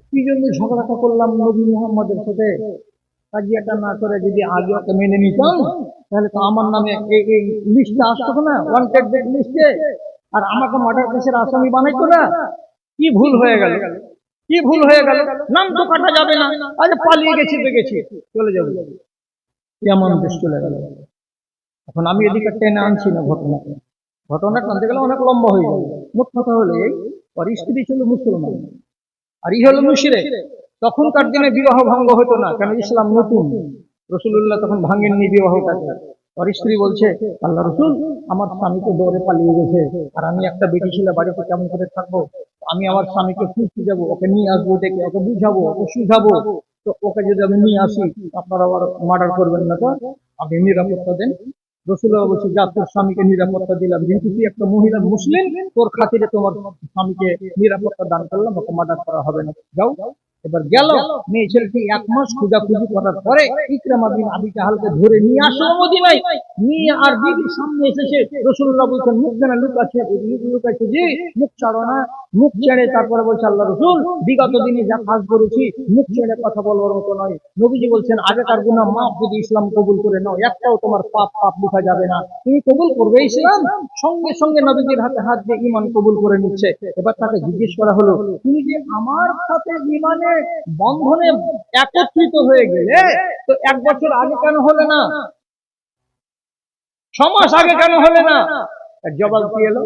কি জন্য ঝগড়াটা করলাম নবী মুহাম্মদের সাথে? কাজিয়াটা না করে যদি আগে ওকে মেনে নিতাম, তাহলে তো আমার নামে এই লিস্টে আসতো না, ওয়ান্টেড লিস্টে, আর আমাকে মার্ডার কেসের আসামি বানাইতো না। কি ভুল হয়ে গেল, কি ভুল হয়ে গেল! নাম তো কাটা যাবে না, আজ পালিয়ে গেছি তো গেছি, চলে যাবো, কেমন দেশ চলে গেল। এখন আমি এদিকে টেনে আনছি না ঘটনাটা, ঘটনা টানতে গেলে অনেক লম্বা হয়ে যাবে। মোট কথা হলে ওর স্ত্রী ছিল মুসলমান আর ই হলো মুশরিক। তখনকার দিনে বিবাহ ভঙ্গ হতো না, কারণ ইসলাম নতুন, রাসূলুল্লাহ তখন ভাঙেননি বিবাহটাকে। ওর স্ত্রী বলছে, আল্লাহ রাসূল, আমার স্বামী তো দৌড়ে পালিয়ে গেছে, আর আমি একটা বেটি ছেলে বাড়িতে কেমন করে থাকবো? আমি আমার স্বামীকে খুঁজতে যাবো, ওকে নিয়ে আসবো, ডেকে ওকে বুঝাবো, ওকে সুঝাবো, তো ওকে যদি আমি নিয়ে আসি আপনারা আবার মার্ডার করবেন না তো? আপনি নিরাপত্তা দেন। রাসূলুল্লাহ বলছে, যা, তোর স্বামীকে নিরাপত্তা দিলাম, যেহেতু তুই একটা মহিলা মুসলিম, তোর খাতিরে তোমার স্বামীকে নিরাপত্তা দান করলাম, ওকে মার্ডার করা হবে না, যাও। এবার গেল মেয়ে ছেলেটি 1 মাস খোঁজাখুঁজি করার পরে ইকরামা বিন আবি জাহালকে ধরে নিয়ে আসলো মদিনায়। নিয়ে আর বিবির সামনে এসেছে, রাসূলুল্লাহ বলছেন, মুখ যেন লুকাচ্ছে, লুকাচ্ছে, জি মুখ ছাড়ো না। মুখ ছেড়ে তারপরে বলছে, আল্লাহ রাসূল, বিগত দিনে যা কাজ করেছি মুখ ছেড়ে কথা বলবার মতো নয়। নবীজি বলছেন, আগেকার গুনাহ মাফ, যদি ইসলাম কবুল করে নাও একটাও তোমার পাপ লেখা যাবে না। তুমি কবুল করবে ইসলাম? সঙ্গে সঙ্গে নবীজির হাতে হাত দিয়ে ঈমান কবুল করে নিচ্ছে। এবার তাকে জিজ্ঞেস করা হলো, তুমি যে আমার সাথে ঈমানে বন্ধনে একত্রিত হয়ে গেলে, তো 1 বছর আগে কেন হলে না? 6 মাস আগে কেন হলে না? জবাব কি এলো?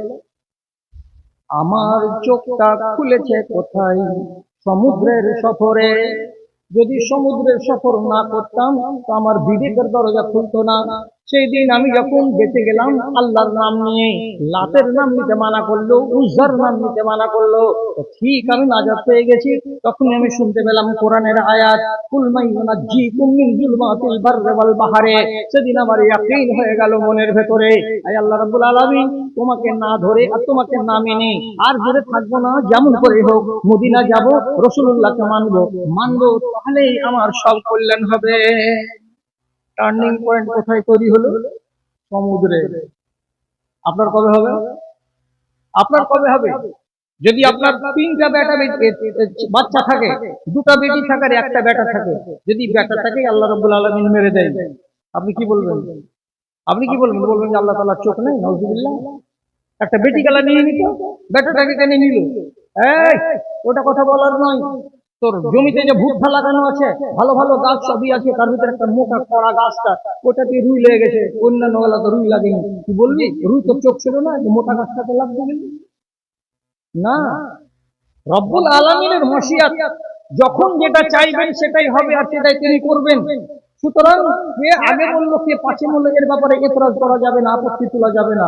আমার চোখটা খুলেছে কোথায়? সমুদ্রের সফরে। যদি সমুদ্রের সফর না করতাম তো আমার বিবেকের দরজা খুলতো না। সেই দিন আমি যখন বেঁচে গেলাম আল্লাহর নাম নিয়ে, লাতের নাম নিতে মানা করলো, উজ্জার নাম নিতে মানা করলো, তো ঠিক আমি নাজাত পেয়ে গেছি। তখন আমি শুনতে পেলাম কোরআনের আয়াত, কুল মান ইউনাজ্জিকুম মিন যুলমাতিল বাররি ওয়াল বাহরি। সেদিন আমার ইয়াকিন হয়ে গেল মনের ভেতরে, আয় আল্লাহ রাব্বুল আলামিন, তোমাকে না ধরে আর তোমাকে না মেনে আর দূরে থাকবো না। যেমন করে হোক মদিনা যাব, রাসূলুল্লাহকে মানবো, তাহলেই আমার সব কল্যাণ হবে। টার্নিং পয়েন্ট কোথায় তৈরি হলো? সমুদ্রে। আপনার কবে হবে? আপনার কবে হবে? যদি আপনার 3টা বাচ্চা থাকে, 2টা বেটি থাকে আর 1টা বেটা থাকে, যদি বেটা থাকে আল্লাহ রাব্বুল আলামিন মেরে দেয়, আপনি কি বলবেন? আপনি কি বলবেন? বলবেন যে আল্লাহ তাআলার চোখ নেই, নাউজুবিল্লাহ। একটা বেটি গালা নিয়ে নিত, বেটাটাকে কেন নিল? এই, ওটা কথা বলার নয়। তোর জমিতে যে ভুট্টা লাগানো আছে, ভালো ভালো গাছ সবই আছে, তার ভিতরে একটা মোটা কড়া গাছটা, ওটাতে রুই লেগে গেছে, অন্যান্য বেলা তো রুই লাগেনি, কি বলবি? রুই তো চোখ ছিল না যে মোটা গাছটাতে লাগবে না। রব্বুল আলামিনের মশিয়াত, যখন যেটা চাইবেন সেটাই হবে আর সেটাই তিনি করবেন। সুতরাং কে আগে বললো কে পাছে বললো এর ব্যাপারে এতরাজ করা যাবে না, আপত্তি তোলা যাবে না।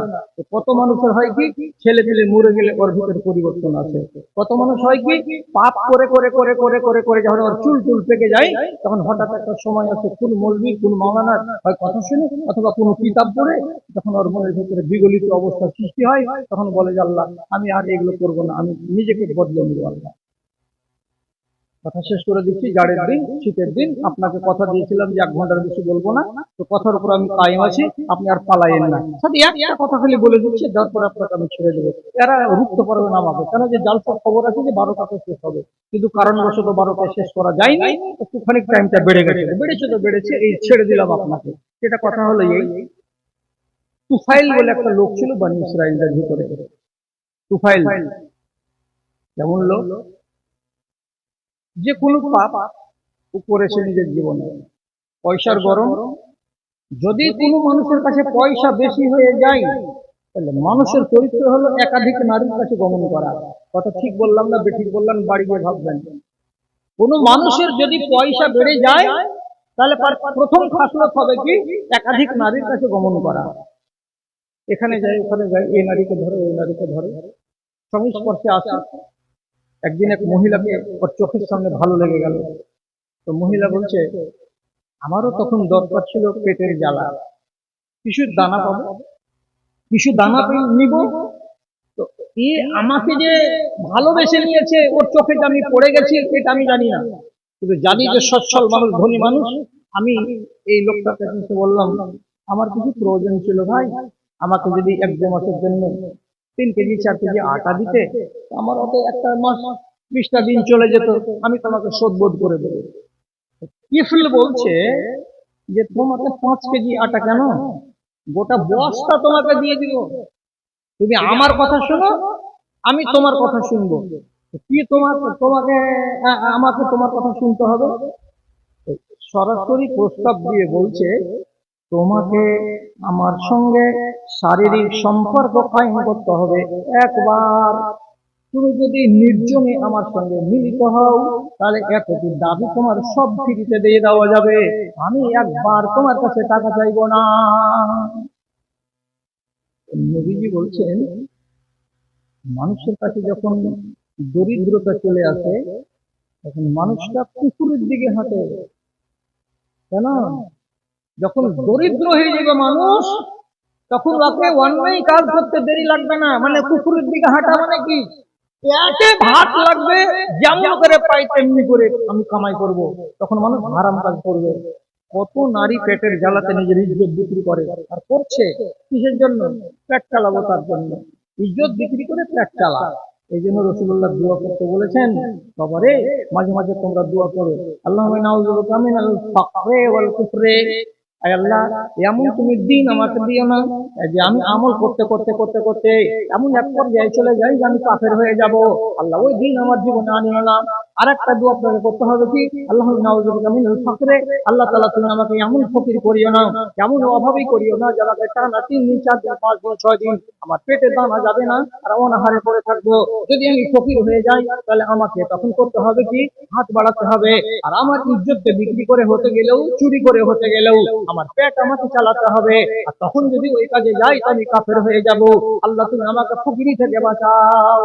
কত মানুষের হয় কি, ছেলে পেলে মরে গেলে ওর ভিতরে পরিবর্তন আছে। কত মানুষ হয় কি, পাপ করে করে করে করে করে করে যখন ওর চুল টুল পেকে যায়, তখন হঠাৎ একটা সময় আছে কোন মৌলবি কোন মাওলানার হয় কথা শুনে অথবা কোনো কিতাব পড়ে, যখন ওর মনের ভিতরে বিগলিত অবস্থার সৃষ্টি হয়, তখন বলে যে আল্লাহ আমি আর এগুলো করবো না, আমি নিজেকে বদলে নিব। আল্লাহ কথা শেষ করে দিচ্ছি। জাড়ের দিন, শীতের দিন, আপনাকে কথা দিয়েছিলাম যে 1 ঘন্টার বেশি বলবো না, তো কথার উপর আমি কায়েম আছি, আপনি আর পালাইয়েন না। সাথে একটা কথা খালি বলে দিচ্ছি, তারপর আপনাকে আমি ছেড়ে দেবো। এরা রুখতে পারবে না আমাকে, কেন যে জালসার খবর আছে যে 12টাতে শেষ হবে, কিন্তু কারণবশত 12টায় শেষ করা যায়নি, একটুখানি টাইমটা বেড়ে গেছে, বেড়েছে তো বেড়েছে, এই ছেড়ে দিলাম আপনাকে। সেটা কথা হলো এই, তুফাইল বলে একটা লোক ছিল বনি ইসরাইলদের ভিতরে। তুফাইল কেমন লোক? যে কোনো পাপ করেছে নিজের জীবনে, পয়সার গরম। যদি কোনো মানুষের কাছে পয়সা বেশি হয়ে যায়, তাহলে মানুষের চরিত্র হলো একাধিক নারীর কাছে গমন করা। কথা ঠিক বললাম না বেঠিক বললাম বাড়ি গিয়ে ভাববেন। কোন মানুষের যদি পয়সা বেড়ে যায়, তাহলে তার প্রথম খাসলত হবে কি, একাধিক নারীর কাছে গমন করা। এখানে যায় ওখানে যায়, এই নারীকে ধরে ওই নারীকে ধরে, সংস্পর্শে আসে। একদিন এক মহিলাকে ওর চোখের সামনে ভালো লেগে গেল, তো মহিলা বলছে আমারও তখন দরকার ছিল পেটের জ্বালা, কিছুর দানা পাবো, কিছু দানা নিব। তো এ আমাকে যে ভালোবেসে নিয়েছে, ওর চোখে যে আমি পড়ে গেছি এটা আমি জানি না, কিন্তু জানি যে সচ্ছল মানুষ, ধনী মানুষ। আমি এই লোকটাকে বললাম আমার কিছু প্রয়োজন ছিল ভাই, আমাকে যদি 1-2 মাসের জন্য 3 কেজি 4 কেজি আটা দিতে, আমার অত একটা মাস 20টা দিন চলে যেত, আমি তোমাকে শোধবোধ করে দেবো। কিফল বলছে যে তোমাকে 5 কেজি আটা কেন, গোটা বস্তা তোমাকে দিয়ে দিব, তুমি আমার কথা শোনো, আমি তোমার কথা শুনবো। কি তোমাকে আমাকে তোমার কথা শুনতে হবে? সরাসরি প্রস্তাব দিয়ে বলছে তোমাকে আমার সঙ্গে শারীরিক সম্পর্ক কায়েম করতে হবে একবার। তুমি যদি নির্জনে আমার সঙ্গে মিলিত হও, তাহলে এতটি দাবি তোমার সব ফ্রিতে দিয়ে দেওয়া যাবে, আমি একবার তোমার কাছে টাকা চাইবো না। নবীজি বলছেন মানুষের কাছে যখন দরিদ্রতা চলে আসে, তখন মানুষটা কুকুরের দিকে হাঁটে। কেন? যখন দরিদ্র হয়ে যাবে মানুষ, তখন ওকে অন্যায় কাজ করতে দেরি লাগবে না। মানে কুকুরের দিকে হাঁটা মানে কি, পেটে ভাত লাগবে, যেমন করে পাই তেমনি করে আমি কামাই করব, তখন মানুষ হারাম কাজ করবে। কত নারী পেটের জ্বালাতে নিজের ইজ্জত বিক্রি করে, আর করছে কিসের জন্য? পেট চালাবো, তার জন্য ইজ্জত বিক্রি করে পেট চালা। এই জন্য রাসূলুল্লাহ দোয়া করতে বলেছেন, বাবারে মাঝে মাঝে তোমরা দোয়া করো, আল্লাহুম্মা নাউযু বিকা মিনাল ফাকরি ওয়াল কুফরি। আয় আল্লাহ, এমন তুমি দিন আমাকে দিও না যে আমি আমল করতে করতে করতে করতে এমন এক পর্যায়ে চলে যাই যে আমি কাফের হয়ে যাব। আল্লাহ ওই দিন আমার জীবনে আনিও না। আর একটা দোয়া আপনাকে করতে হবে কি, আল্লাহুম্মা নাউযু বিকা মিনাল ফাকরি, আল্লাহ তাআলা তুমি আমাকে এমন ফকির করিও না, এমন অভাবী করিও না যে আমাকে টানা 3 দিন 4 দিন 5 দিন 6 দিন আমার পেটে দানা যাবে না, আর অনাহারে পড়ে থাকবো। যদি আমি ফকির হয়ে যাই, তাহলে আমাকে তখন করতে হবে কি, হাত বাড়াতে হবে। আর আমার ইজ্জতকে বিক্রি করে হতে গেলেও, চুরি করে হতে গেলেও আমার পেট আমাকে চালাতে হবে। আর তখন যদি ওই কাজে যাই, তো আমি কাফের হয়ে যাব। আল্লাহ তুমি আমাকে ফকিরি থেকে বাঁচাও।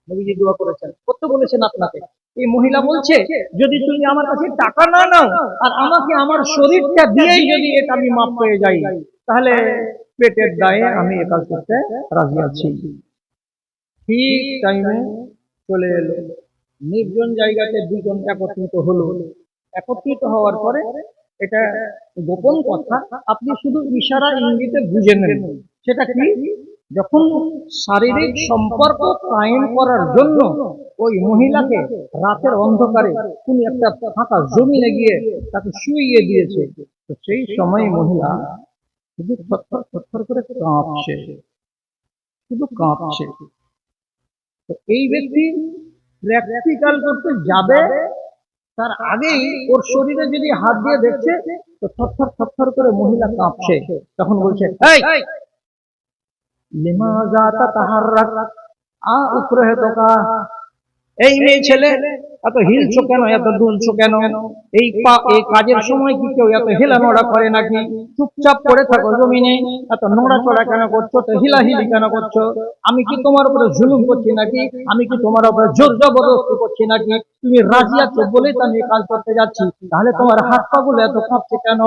নবীজি দোয়া করেছেন, করতে বলেছেন আপনাকে। এই মহিলা বলছে যদি তুমি আমার কাছে টাকা না নাও, আর আমাকে আমার শরীরটা দিয়েই যদি এটা আমি মাপ পেয়ে যাই, তাহলে পেটের দায়ে আমি এ কাজ করতে রাজি আছি। ঠিক টাইমে চলে এলো, নির্জন জায়গাতে দুজন একত্রিত হলো। একত্রিত হওয়ার পরে এটা গোপন কথা, আপনি শুধু ইশারা ইঙ্গিতে বুঝে নেন। সেটা কি, যখন শারীরিক সম্পর্ক কায়েম করার জন্য ওই মহিলাকে রাতের অন্ধকারে কোন একটা ফাঁকা জমিনে গিয়ে তাকে শুইয়ে দিয়েছে, তো সেই সময় মহিলা শুধু থরথর থরথর করে কাঁপছে, শুধু কাঁপছে। তো এই ব্যক্তি প্র্যাকটিক্যাল করতে যাবে তার আগেই ওর শরীরে যদি হাত দিয়ে দেখছে তো থরথর থরথর করে মহিলা কাঁপছে, তখন বলছে এই লিমাযা তাতাহাররাক, উপরে তোকা, এই মেয়ে ছেলে এত হিলছো কেন, এত দুলছো কেন, এই কাজের সময় কি কেউ এত হেলানোড়া করে নাকি, চুপচাপ পড়ে থাকো জমিনে, এত নোড়াচড়া কেন করছো, তো হিলাহিলি কেন করছো, আমি কি তোমার উপরে জুলুম করছি নাকি, আমি কি তোমার উপরে জোর জবরদস্তি করছি নাকি, তুমি রাজি আছো বলেই তো আমি কাজ করতে যাচ্ছি, তাহলে তোমার হাত পা গুলো এত কাঁপছে কেন,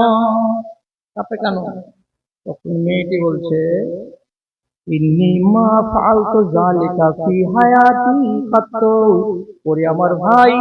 কাঁপে কেন? তখন মেয়েটি বলছে ইন্নী মা ফাআলতু যালিকা ফি হায়াতি কাত্তু, ওরে আমার ভাই,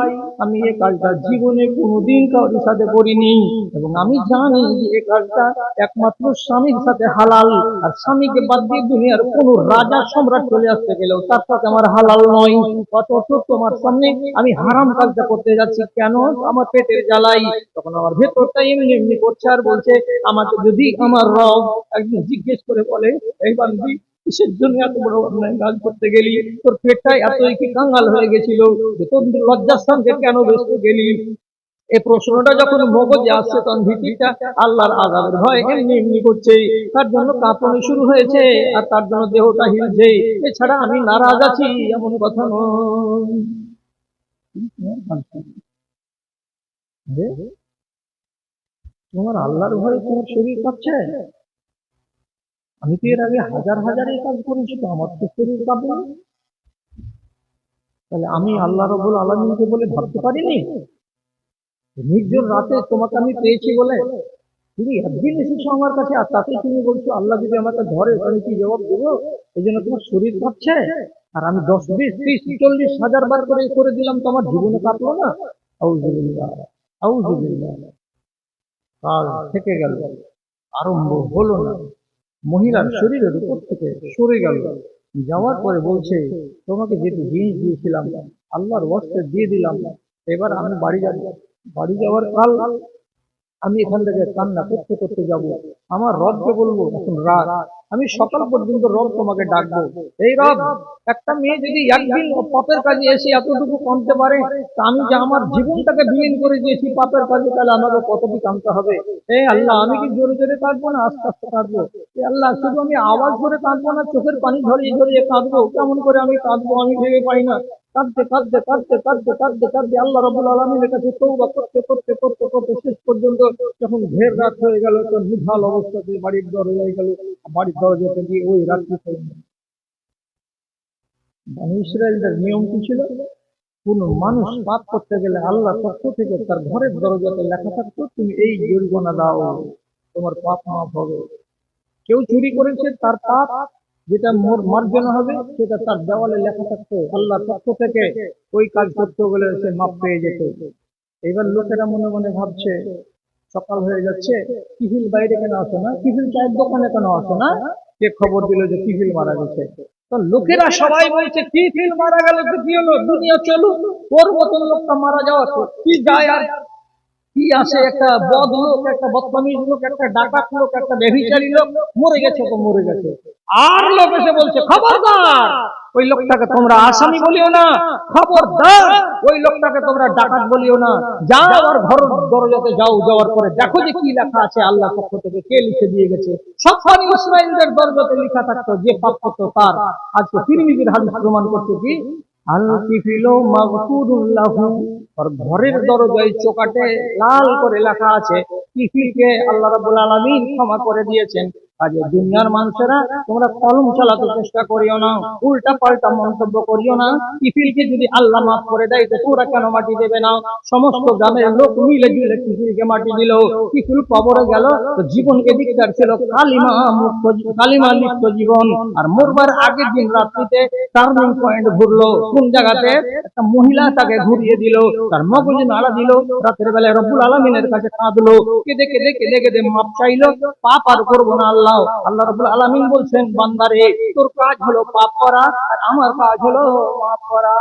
আমি এই কাজটা জীবনে কোনোদিন কারোর সাথে করিনি, এবং আমি জানি যে এই কাজটা একমাত্র স্বামীর সাথে হালাল, আর স্বামীকে বাদ দিয়ে দুনিয়ার কোন রাজা সম্রাট চলে আসতে গেলেও তার সাথে আমার হালাল নয়, অথচ তোমার সামনে আমি হারাম কাজটা করতে যাচ্ছি কেন, আমার পেটের জ্বালাই। তখন আমার ভেতরটা এমনি এমনি করছে আর বলছে, আমাকে যদি আমার রব একদিন জিজ্ঞেস করে বলে এই বান্দি কিসের জন্য এত বড় অন্যায় কাজ করতে গেলি, তোর পেটটা এতই কি কাঙ্গাল হয়ে গেছিল যে তোর লজ্জাস্থানকে কেন বেচতে গেলি, এই প্রশ্নটা যখন মগজে আসছে তখন ভিতরটা আল্লাহর আযাবের ভয় এমনি এমনি করছে, তার জন্য কাঁপুনি শুরু হয়েছে আর তার জন্য দেহটা হিলছে, এছাড়া আমি নারাজ আছি এমন কথা নয়। তোমার আল্লাহর ভয়ে তোমার শরীর কাঁপছে, আমি তো এর আগে হাজার হাজার এই কাজ করেছি, তো আমার তো শরীর কাঁপে না, তাহলে আমি আল্লাহ রাব্বুল আলামিনকে বলে ভাবতে পারিনি, নির্জন রাতে তোমাকে আমি পেয়েছি বলে তুমি একদিন এসেছো আমার কাছে, আর তাতে তুমি বলছো আল্লাহ যদি আমাকে ধরে আমি কি জবাব দেবো, এই জন্য তোমার শরীর কাঁপছে, আর আমি 10, 20, 30, 40 হাজার বার করে করে দিলাম তো আমার জীবনে কাঁপলো না। আউযুবিল্লাহ, আউযুবিল্লাহ। কাল থেকে গেল, আরম্ভ হলো না, মহিলার শরীরের উপর থেকে সরে গেল, যাওয়ার পরে বলছে তোমাকে যেটু জিনিস দিয়েছিলাম আল্লাহর ওয়াস্তে দিয়ে দিলাম, এবার আমি বাড়ি যাব, বাড়ি যাওয়ার কাল আমি এখান থেকে কান্না করতে করতে যাব, আমার রবকে বলবো এখন রাত, আমি সকাল পর্যন্ত রব তোমাকে ডাকবো, এই রব, একটা মেয়ে যদি একদিন পাপের কাজে এসে এতটুকু কাঁদতে পারে, তা আমি যে আমার জীবনটাকে বিলীন করে দিয়েছি পাপের কাজে, তাহলে আমাকে কতটি কাঁদতে হবে, আল্লাহ আমি কি জোরে জোরে কাঁদবো না আস্তে আস্তে কাঁদবো, আল্লাহ শুধু আমি আওয়াজ করে কাঁদবো না চোখের পানি ঝরিয়ে ঝরিয়ে কাঁদবো, কেমন করে আমি কাঁদবো আমি ভেবে পাই না, কাঁদতে কাঁদতে কাঁদতে কাঁদতে কাঁদতে কাঁদতে আল্লাহ রাব্বুল আলামিনের কাছে তওবা করতে করতে করতে করতে শেষ পর্যন্ত যখন ঘের রাত হয়ে গেল, তো নিঢাল অবস্থাতে বাড়ির দরজায় গেল, বাড়ির দরজাতে গিয়ে ওই রাত্রি বনী ইসরায়েলদের নিয়ম কি ছিল, কোন মানুষ পাপ করতে গেলে আল্লাহ পক্ষ থেকে তার ঘরের দরজাতে লেখা থাকতো তুমি এই জরিমানা দাও, তোমার পাপ মাফ হবে, কেউ চুরি করেছে তার পাপ যেটা মার্জনা হবে সেটা তার দেওয়ালে লেখা থাকতো, আল্লাহর পক্ষ থেকে ওই কাজ করতে গেলে সে মাপ পেয়ে যেত। এবার লোকেরা মনে মনে ভাবছে সকাল হয়ে যাচ্ছে, কিফিল বাইরে কেন আসো না, কিফিল চায়ের দোকানে কেন আসো না, কে খবর দিল যে কিফিল মারা গেছে, তো লোকেরা সবাই বলছে কিফিল মারা গেল তো কি হলো, দুনিয়া চলুক, ওর মতন লোকটা মারা যাওয়া তো কি যায় আর কি আসে, একটা বদ লোক, একটা বদতমিজ লোক, একটা ডাকাত লোক, একটা ব্যভিচারী লোক মরে গেছে তো মরে গেছে, আর লোক এসে বলছে খবরদার ওই লোকটাকে তোমরা আসামি বলিও না, খবরদার ওই লোকটাকে তোমরা ডাকাত বলিও না, যাও আর ঘর দরজাতে যাও, যাওয়ার পরে দেখো যে কি লেখা আছে আল্লাহ পক্ষ থেকে কে লিখে দিয়ে গেছে, সব বনী ইসরাইলদের দরজাতে লেখা থাকতো যে পাপ করতো তার, আজকে তিরমিজির হাদিস প্রমাণ করছে কি আল কিফিলু মাগফুরুল লাহু, আর ঘরের দরজায় চোকাটে লাল করে লেখা আছে কিফিলকে আল্লাহ রাব্বুল আলামিন ক্ষমা করে দিয়েছেন। কাজে দুনিয়ার মানুষেরা তোমরা কলম চালাতে চেষ্টা করিও না, উল্টা পাল্টা মন্তব্য করিও না, কিফিলকে যদি আল্লাহ মাফ করে দেয় তো তোমরা কেন মাটি দেবে না, সমস্ত গ্রামের লোক মিলে জুলে কিফিলকে মাটি দিল, কিফিল কবরে গেল তো জীবনকে দিকদার ছিল কালিমা মুক্ত, কালিমা লিপ্ত জীবন, আর মরবার আগের দিন রাত্রিতে টার্নিং পয়েন্ট ঘুরলো, কোন জায়গাতে একটা মহিলা তাকে ঘুরিয়ে দিল, তার মগজে নাড়া দিল, রাতের বেলায় রব্বুল আলামিনের কাছে কাঁদলো, কেঁদে কেঁদে কেঁদে কেঁদে মাপ চাইলো, পাপ আর করবো না আল্লাহ, আল্লাহ রাব্বুল আলামিন বলছেন বান্দারে তোর কাজ হলো পাপ করা আর আমার কাজ হলো মাফ করা।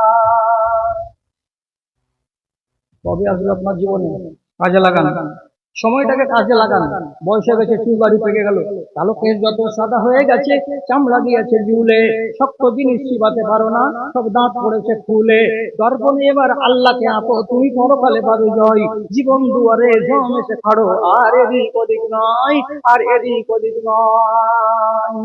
কবে আসবে আপনার জীবনে, কাজে লাগান। সময়টাকে কাজে লাগান। বয়স হয়ে গেছে, চুল বাড়ি পেকে গেল, কালো কেশ যত সাদা হয়ে গেছে, চামড়া দিয়েছে ঝুলে, শক্ত জিনিস চিবাতে পারো না, সব দাঁত পড়েছে খুলে, দর্পণে এবার আল্লাহকে আপো, তুমি পরকালে পাবে জয়, জীবন দুয়ারে জমেছে খাড়ো, আর এদিক ওদিক নয়, আর এদিক ওদিক নয়।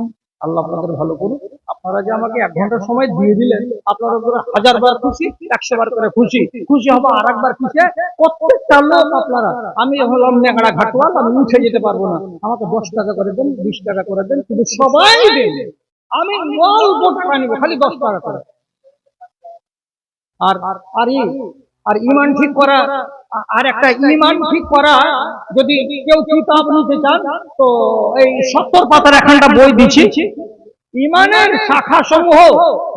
আল্লাহ আপনাদের ভালো করুন। আপনারা যে আমাকে 1 ঘন্টা সময় দিয়ে দিলেন, আপনারা উপরে 1000 বার খুশি, 100 বার করে খুশি, খুশি হবো আর একবার খুশি। প্রত্যেকটা লোক আপনারা, আমি হলাম নেংড়া ঘাটওয়াল, আমি উঠে যেতে পারবো না, আমাকে 10 টাকা করে দেন, 20 টাকা করে দেন, কিন্তু সবাই দেন, আমি অল্প টাকা নিব, খালি 10 টাকা করে। আর আর আর ইমান ঠিক করা, আর একটা ইমান ঠিক করা, যদি কেউ কিতাব নিতে চান তো এই 70 পাতার একটা বই দিচ্ছি, ইমানের শাখা সমূহ,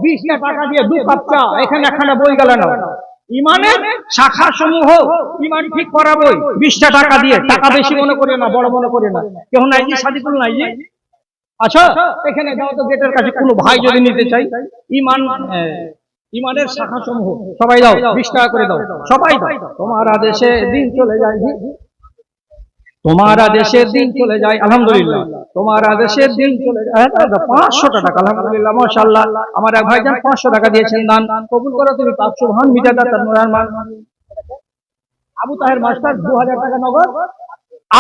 20টা টাকা দিয়ে 2 কাপ চা, এখানে একখানা বই গেল না। ইমানের শাখা সমূহ, ইমান ঠিক করা বই, 20টা টাকা দিয়ে, টাকা বেশি মনে করে না, বড় মনে করে না। কেউ নাই যে সাদিকুল নাই যে, আচ্ছা এখানে দাও তো গেটের কাছে, কোনো ভাই যদি নিতে চাই, ইমানের শাখা সমূহ, সবাই দাও, 20 টাকা করে দাও, সবাই দাও। তোমার আদেশে দিন চলে যায়, তোমার আদেশের দিন চলে যায়, আলহামদুলিল্লাহ, তোমার আদেশের দিন চলে যায়। 500 টাকা, আলহামদুলিল্লাহ, মাশাআল্লাহ। আমার এক ভাইজান 500 টাকা দিয়েছেন দান, কবুল করো তুমি পাক। সুবহান মিটাদা তানমুরান মান। আবু তাহের মাস্টার 2000 টাকা নগদ,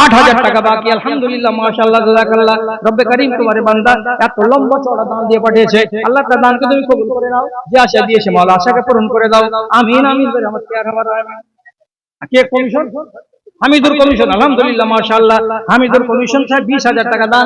8000 টাকা বাকি, আলহামদুলিল্লাহ, মাশাআল্লাহ, জাযাকাল্লাহ। রব্বে করিম তোমার বান্দা এত লম্বা চওড়া দান দিয়ে পাঠিয়েছে, আল্লাহ তার দানকে তুমি কবুল করে নাও, যে আশা দিয়েছে মাওলা আশাকে পূরণ করে দাও, আমিন আমিন বলে আমার প্যার আমার আমিন। কে কমিশন? হামিদুর কমিশন, আলহামদুলিল্লাহ, মাশাআল্লাহ, হামিদুর কমিশন সাহেব 20,000 টাকা দান।